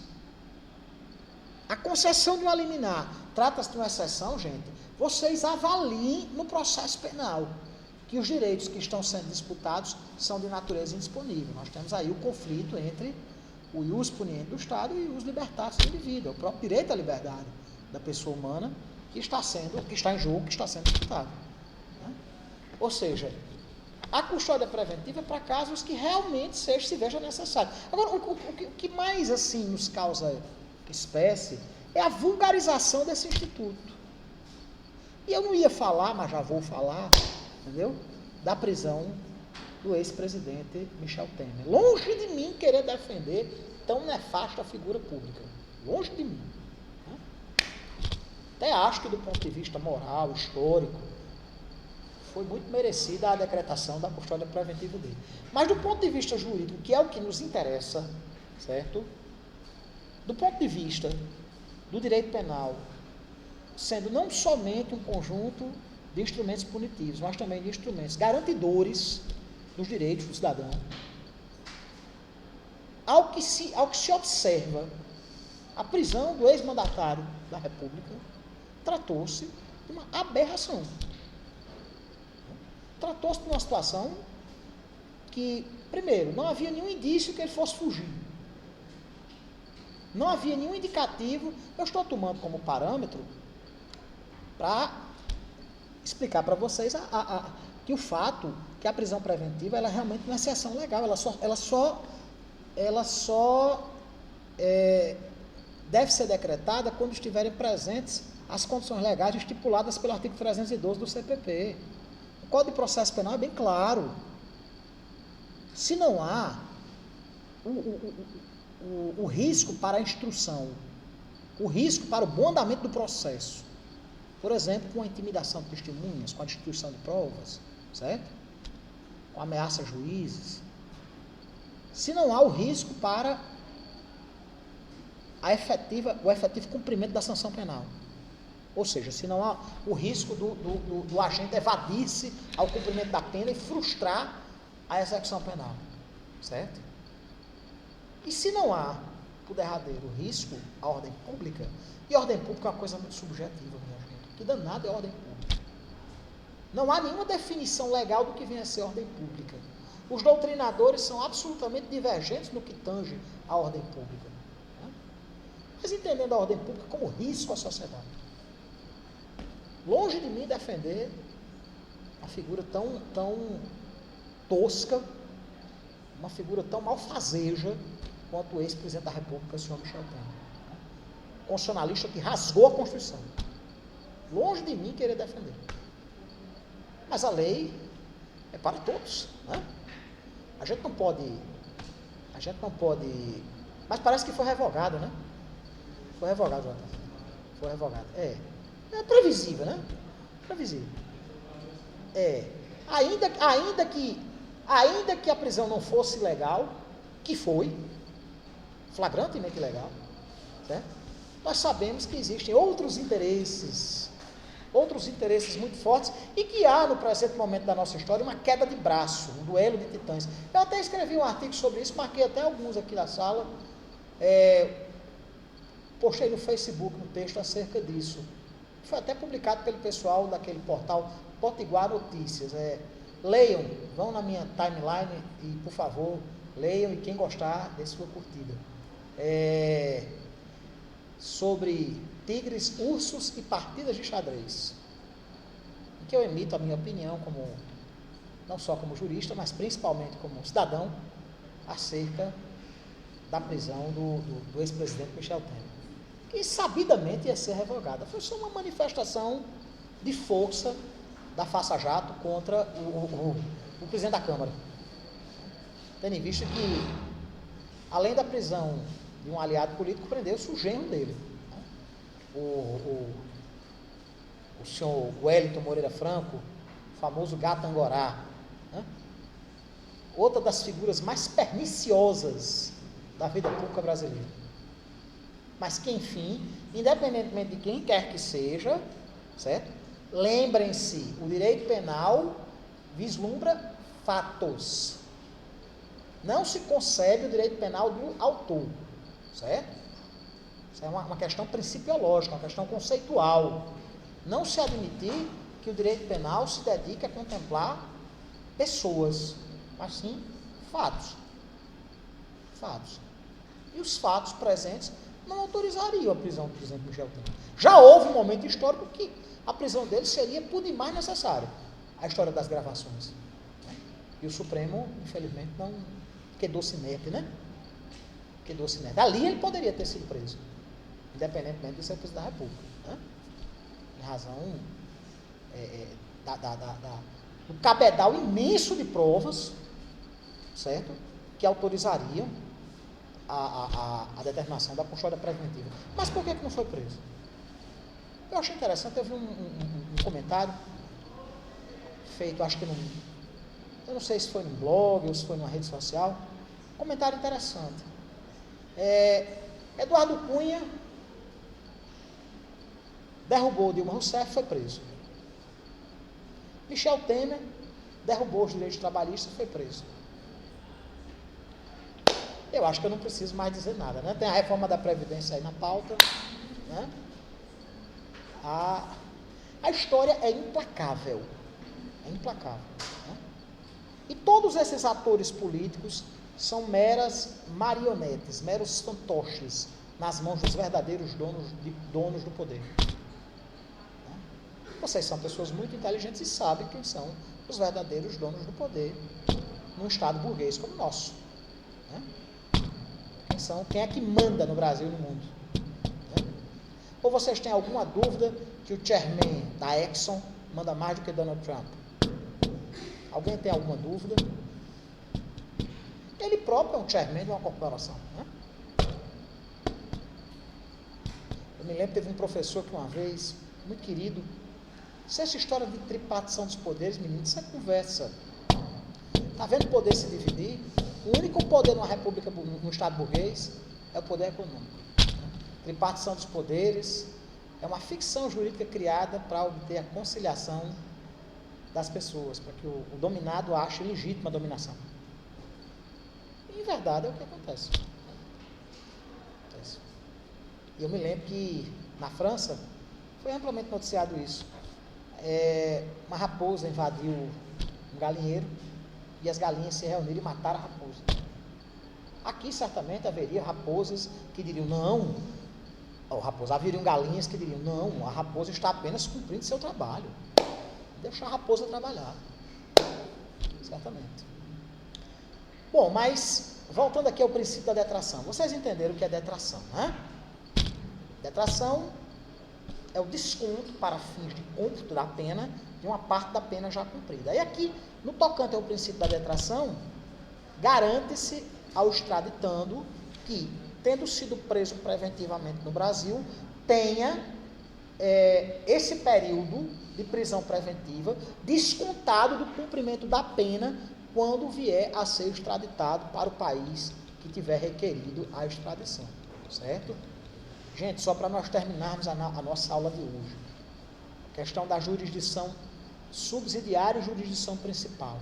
a concessão de uma liminar trata-se de uma exceção, gente, vocês avaliem no processo penal que os direitos que estão sendo disputados são de natureza indisponível. Nós temos aí o conflito entre o ius puniente do Estado e o ius libertatis do indivíduo, é o próprio direito à liberdade da pessoa humana que está em jogo, que está sendo disputado, né? Ou seja, a custódia preventiva é para casos que realmente se veja necessário. Agora, o que mais assim nos causa espécie é a vulgarização desse instituto. E eu não ia falar, mas já vou falar, entendeu? Da prisão do ex-presidente Michel Temer. Longe de mim querer defender tão nefasta figura pública. Longe de mim. Né? Até acho que do ponto de vista moral, histórico, foi muito merecida a decretação da custódia preventiva dele. Mas do ponto de vista jurídico, que é o que nos interessa, certo? Do ponto de vista do direito penal, sendo não somente um conjunto de instrumentos punitivos, mas também de instrumentos garantidores dos direitos do cidadão, ao que se observa a prisão do ex-mandatário da República, tratou-se de uma aberração. Tratou-se de uma situação que, primeiro, não havia nenhum indício que ele fosse fugir. Não havia nenhum indicativo. Eu estou tomando como parâmetro para explicar para vocês que o fato que a prisão preventiva ela é realmente uma exceção legal. Ela só deve ser decretada quando estiverem presentes as condições legais estipuladas pelo artigo 312 do CPP. O Código de Processo Penal é bem claro. Se não há o risco para a instrução, o risco para o bom andamento do processo, Por exemplo, com a intimidação de testemunhas, com a destituição de provas, certo? Com ameaça a juízes. Se não há o risco para o efetivo cumprimento da sanção penal. Ou seja, se não há o risco do agente evadir-se ao cumprimento da pena e frustrar a execução penal. Certo? E se não há, por derradeiro, risco à ordem pública, e ordem pública é uma coisa muito subjetiva, minha gente. Que danado é ordem pública. Não há nenhuma definição legal do que vem a ser ordem pública. Os doutrinadores são absolutamente divergentes no que tange à ordem pública. Né? Mas entendendo a ordem pública como risco à sociedade. Longe de mim defender uma figura tão tosca, uma figura tão malfazeja quanto o ex-presidente da República, o senhor Michel Temer. Constitucionalista que rasgou a Constituição. Longe de mim querer defender. Mas a lei é para todos. Né? A gente não pode. Mas parece que foi revogado, né? Foi revogado, Jota. Foi revogado. É previsível, né? Previsível. Ainda que a prisão não fosse legal, que foi, flagrantemente ilegal, certo? Nós sabemos que existem outros interesses muito fortes, e que há, no presente momento da nossa história, uma queda de braço, um duelo de titãs. Eu até escrevi um artigo sobre isso, marquei até alguns aqui na sala, postei no Facebook um texto acerca disso. Foi até publicado pelo pessoal daquele portal Potiguar Notícias. Leiam, vão na minha timeline e, por favor, leiam, e quem gostar, dê sua curtida. Sobre tigres, ursos e partidas de xadrez. Em que eu emito a minha opinião, não só como jurista, mas principalmente como cidadão, acerca da prisão do ex-presidente Michel Temer, que sabidamente ia ser revogada. Foi só uma manifestação de força da Faça Jato contra o presidente da Câmara. Tendo em vista que, além da prisão de um aliado político, prendeu-se o genro dele, né? O senhor Wellington Moreira Franco, famoso gato angorá, né? Outra das figuras mais perniciosas da vida pública brasileira. Mas que, enfim, independentemente de quem quer que seja, certo? Lembrem-se, o direito penal vislumbra fatos. Não se concebe o direito penal do autor, certo? Isso é uma questão principiológica, uma questão conceitual. Não se admitir que o direito penal se dedique a contemplar pessoas, mas sim fatos. Fatos. E os fatos presentes não autorizariam a prisão do presidente Michel Temer. Já houve um momento histórico que a prisão dele seria por demais necessária. A história das gravações. E o Supremo, infelizmente, não quedou-se inerte, né? Quedou-se inerte. Ali ele poderia ter sido preso, independentemente de ser presidente da República, né? Em razão do cabedal imenso de provas, certo? Que autorizariam a determinação da custódia preventiva. Mas por que não foi preso? Eu achei interessante, eu vi um comentário feito, acho que eu não sei se foi num blog ou se foi numa rede social, comentário interessante. Eduardo Cunha derrubou Dilma Rousseff e foi preso. Michel Temer derrubou os direitos trabalhistas e foi preso. Eu acho que eu não preciso mais dizer nada, né? Tem a reforma da Previdência aí na pauta, né? A história é implacável. É implacável. Né? E todos esses atores políticos são meras marionetes, meros fantoches nas mãos dos verdadeiros donos do poder. Né? Vocês são pessoas muito inteligentes e sabem quem são os verdadeiros donos do poder num Estado burguês como o nosso. Né? Quem é que manda no Brasil e no mundo? Né? Ou vocês têm alguma dúvida que o chairman da Exxon manda mais do que Donald Trump? Alguém tem alguma dúvida? Ele próprio é um chairman de uma corporação. Né? Eu me lembro que teve um professor que uma vez muito querido, se essa história de tripartição dos poderes, meninos, isso é conversa. Está vendo o poder se dividir? O único poder numa república, num Estado burguês, é o poder econômico. Tripartição dos poderes é uma ficção jurídica criada para obter a conciliação das pessoas, para que o dominado ache legítima a dominação. E, em verdade, é o que acontece. E eu me lembro que, na França, foi amplamente noticiado isso. Uma raposa invadiu um galinheiro e as galinhas se reuniram e mataram a raposa. Aqui, certamente, haveria raposas que diriam, não, haveriam galinhas que diriam, não, a raposa está apenas cumprindo seu trabalho. Deixar a raposa trabalhar. Certamente. Bom, mas, voltando aqui ao princípio da detração. Vocês entenderam o que é detração, né? Detração é o desconto para fins de cômputo da pena de uma parte da pena já cumprida. E aqui, no tocante ao princípio da detração, garante-se ao extraditando que, tendo sido preso preventivamente no Brasil, tenha esse período de prisão preventiva descontado do cumprimento da pena quando vier a ser extraditado para o país que tiver requerido a extradição, certo? Gente, só para nós terminarmos a nossa aula de hoje, questão da jurisdição subsidiária e jurisdição principal.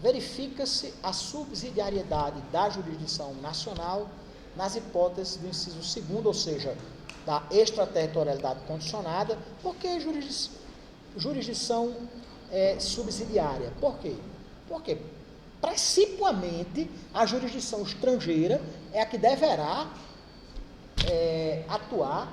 Verifica-se a subsidiariedade da jurisdição nacional nas hipóteses do inciso 2º, ou seja, da extraterritorialidade condicionada. Por que jurisdição subsidiária? Por quê? Porque, principalmente, a jurisdição estrangeira é a que deverá atuar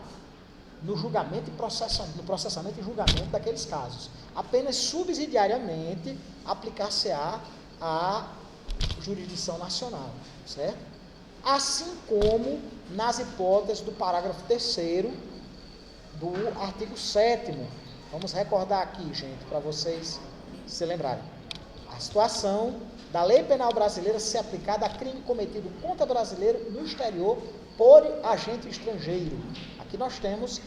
no julgamento e no processamento e julgamento daqueles casos. Apenas subsidiariamente aplicar-se-á a jurisdição nacional, certo? Assim como nas hipóteses do parágrafo 3º do artigo 7º. Vamos recordar aqui, gente, para vocês se lembrarem. A situação da lei penal brasileira ser aplicada a crime cometido contra brasileiro no exterior por agente estrangeiro. Aqui nós temos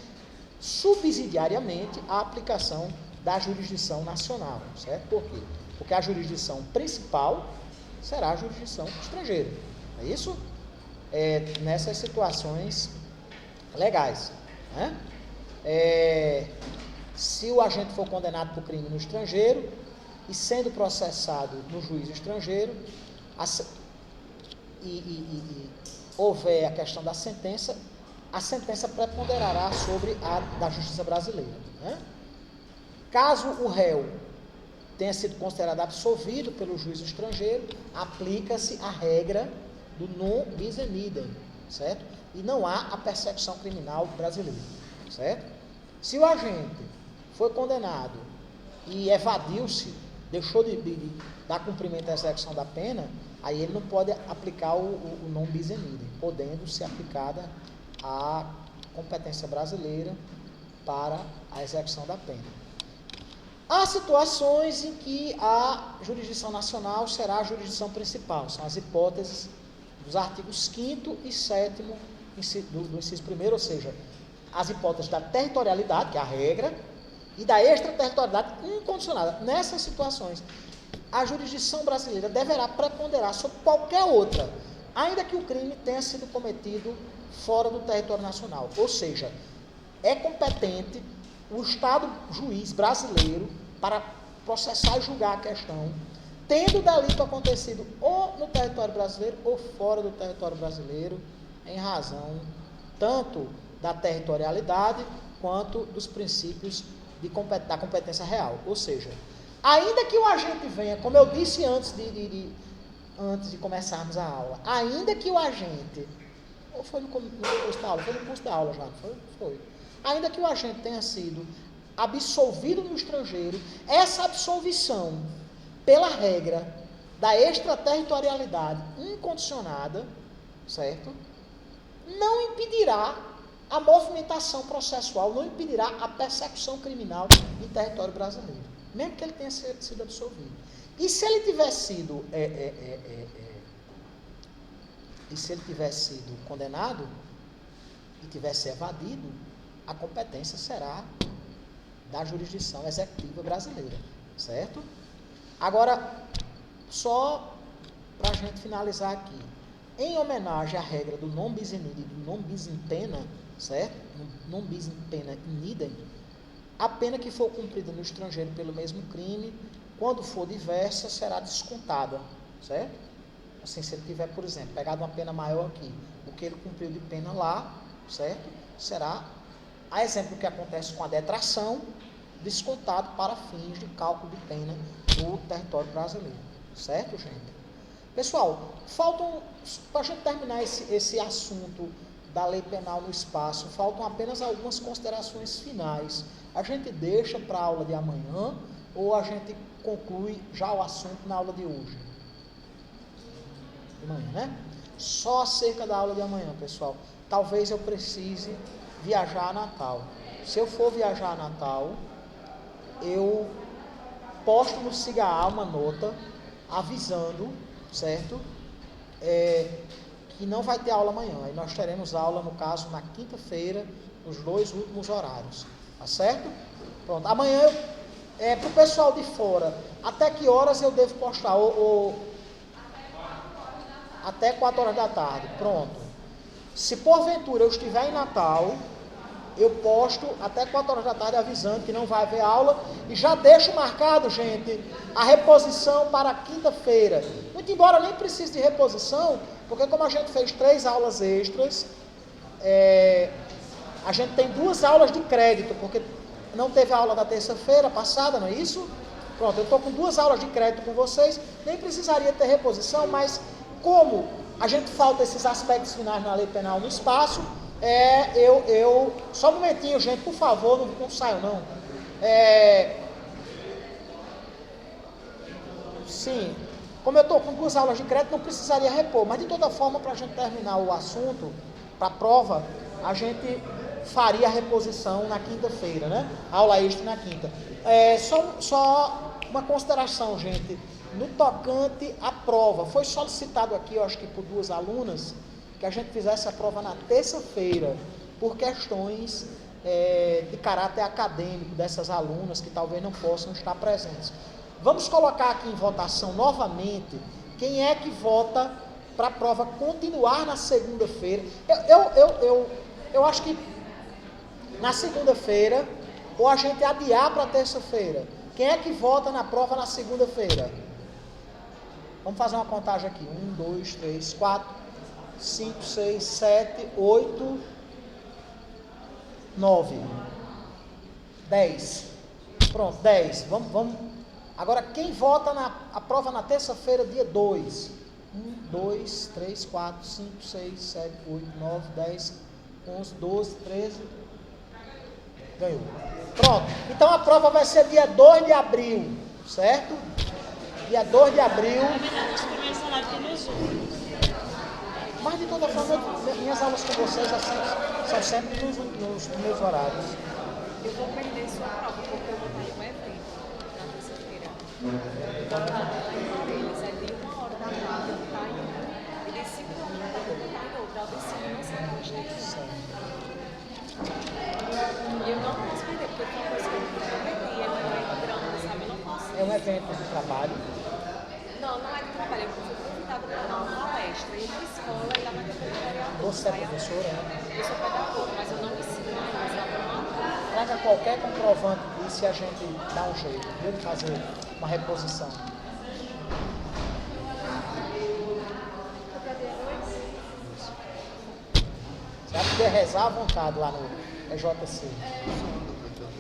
subsidiariamente a aplicação da jurisdição nacional, certo? Por quê? Porque a jurisdição principal será a jurisdição estrangeira. É isso? Nessas situações legais, né? Se o agente for condenado por crime no estrangeiro e sendo processado no juiz estrangeiro, houver a questão da sentença, a sentença preponderará sobre a da justiça brasileira, né? Caso o réu tenha sido considerado absolvido pelo juiz estrangeiro, aplica-se a regra do non bis in idem, certo? E não há a persecução criminal brasileira, certo? Se o agente foi condenado e evadiu-se, deixou de dar cumprimento à execução da pena, aí ele não pode aplicar o non bis in idem, podendo ser aplicada a competência brasileira para a execução da pena. Há situações em que a jurisdição nacional será a jurisdição principal, são as hipóteses dos artigos 5º e 7º do inciso 1º, ou seja, as hipóteses da territorialidade, que é a regra, e da extraterritorialidade incondicionada. Nessas situações, a jurisdição brasileira deverá preponderar sobre qualquer outra, ainda que o crime tenha sido cometido fora do território nacional. Ou seja, é competente o Estado juiz brasileiro para processar e julgar a questão, tendo o delito acontecido ou no território brasileiro ou fora do território brasileiro, em razão tanto da territorialidade quanto dos princípios da competência real. Ou seja, ainda que o agente venha, como eu disse antes de começarmos a aula, ainda que o agente, ou foi no curso da aula, foi no curso da aula já, foi. Ainda que o agente tenha sido absolvido no estrangeiro, essa absolvição, pela regra da extraterritorialidade incondicionada, certo? Não impedirá a movimentação processual, não impedirá a persecução criminal em território brasileiro, mesmo que ele tenha sido absolvido. E se ele tivesse sido condenado e tivesse evadido, a competência será da jurisdição executiva brasileira, certo? Agora, só para a gente finalizar aqui, em homenagem à regra do non bis in idem e do non bis in pena, certo? Non bis in pena in idem, a pena que for cumprida no estrangeiro pelo mesmo crime, quando for diversa, será descontada, certo? Assim, se ele tiver, por exemplo, pegado uma pena maior aqui, o que ele cumpriu de pena lá, certo? Será, a exemplo do que acontece com a detração, descontado para fins de cálculo de pena no território brasileiro, certo, gente? Pessoal, faltam, para a gente terminar esse assunto da lei penal no espaço, faltam apenas algumas considerações finais. A gente deixa para a aula de amanhã ou a gente conclui já o assunto na aula de hoje? De manhã, né? Só acerca da aula de amanhã, pessoal. Talvez eu precise viajar a Natal. Se eu for viajar a Natal, eu posto no SIGA uma nota avisando, certo? Que não vai ter aula amanhã. E nós teremos aula, no caso, na quinta-feira, nos 2 últimos horários. Tá certo? Pronto. Amanhã, para o pessoal de fora, até que horas eu devo postar? Até 4 horas da tarde. Pronto. Se porventura eu estiver em Natal, eu posto até 4 horas da tarde avisando que não vai haver aula e já deixo marcado, gente, a reposição para quinta-feira. Muito embora nem precise de reposição, porque como a gente fez 3 aulas extras, a gente tem 2 aulas de crédito, porque não teve a aula da terça-feira passada, não é isso? Pronto, eu estou com 2 aulas de crédito com vocês, nem precisaria ter reposição, mas como a gente falta esses aspectos finais na lei penal no espaço, só um momentinho, gente, por favor, não saiam não. Sim, como eu estou com 2 aulas de crédito, não precisaria repor, mas de toda forma, para a gente terminar o assunto, para a prova, a gente faria a reposição na quinta-feira, né? Aula extra na quinta. Só uma consideração, gente, no tocante à prova, foi solicitado aqui, eu acho que por 2 alunas, que a gente fizesse a prova na terça-feira, por questões de caráter acadêmico dessas alunas que talvez não possam estar presentes. Vamos colocar aqui em votação novamente quem é que vota para a prova continuar na segunda-feira. Eu acho que na segunda-feira, ou a gente adiar para a terça-feira. Quem é que vota na prova na segunda-feira? Vamos fazer uma contagem aqui. 1, 2, 3, 4, 5, 6, 7, 8, 9, 10. Pronto, 10. Vamos. Agora, quem vota a prova na terça-feira, dia 2? 1, 2, 3, 4, 5, 6, 7, 8, 9, 10, 11, 12, 13. Ganhou. Pronto. Então, a prova vai ser dia 2 de abril, certo? Dia 2 de abril. Mas, de toda forma, minhas aulas com vocês são sempre nos meus horários. Eu vou perder sua prova, porque eu vou estar em um evento na terça-feira. Então, eu vou estar em Morelos, é de 1 hora da tarde, eu vou estar em um. E de 5 horas da tarde, eu vou estar em outro. Eu decido não sair do exterior. E eu não posso perder, porque foi uma coisa que eu prometi, é um evento grande, sabe? Eu não posso. É um evento de trabalho. Não é de trabalho, eu fui convidada para dar uma palestra em uma escola e lá na Câmara de Vereadores. Você é professora, né? Eu sou pedagoga, mas eu não ensino, mas eu não. Traga qualquer comprovante disso e a gente dá um jeito, viu, de fazer uma reposição. Você vai poder rezar à vontade lá no EJC.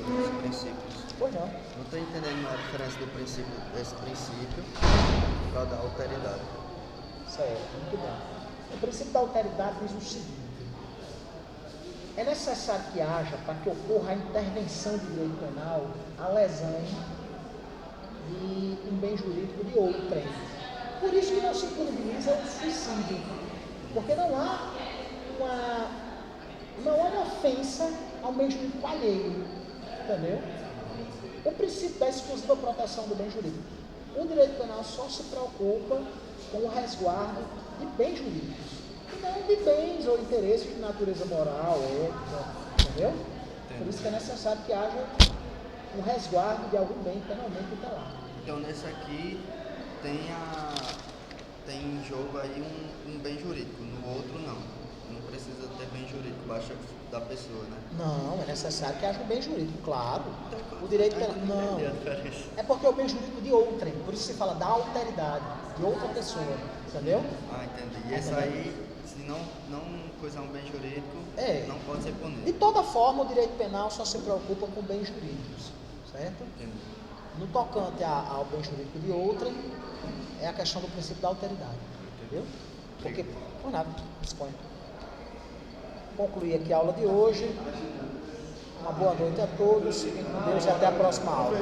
Os princípios. Pois não. Não estou entendendo a diferença desse princípio para da alteridade. Certo, muito bem. O princípio da alteridade diz o seguinte: é necessário que haja, para que ocorra a intervenção de direito penal, a lesão de um bem jurídico de outrem. Por isso que não se punibiliza o suicídio, porque não há uma ofensa ao bem jurídico alheio, entendeu? O princípio da exclusiva proteção do bem jurídico. O direito penal só se preocupa com o resguardo de bens jurídicos, e não de bens ou interesses de natureza moral, ética, entendeu? Por isso que é necessário que haja um resguardo de algum bem penalmente tutelado. Então nesse aqui tem em jogo aí um bem jurídico, no outro não. Não precisa ter bem jurídico, baixa da pessoa, né? Não, é necessário que haja um bem jurídico, claro. O direito penal. Não. É porque é o bem jurídico de outrem, por isso se fala da alteridade, de outra pessoa, entendeu? Ah, entendi. E esse aí, se não coisar um bem jurídico, não pode ser De punido. toda forma, o direito penal só se preocupa com bens jurídicos, certo? Entendi. No tocante ao bem jurídico de outrem, é a questão do princípio da alteridade, entendeu? Porque, por nada, disponha. Concluir aqui a aula de hoje. Uma boa noite a todos, fiquem com Deus e até a próxima aula.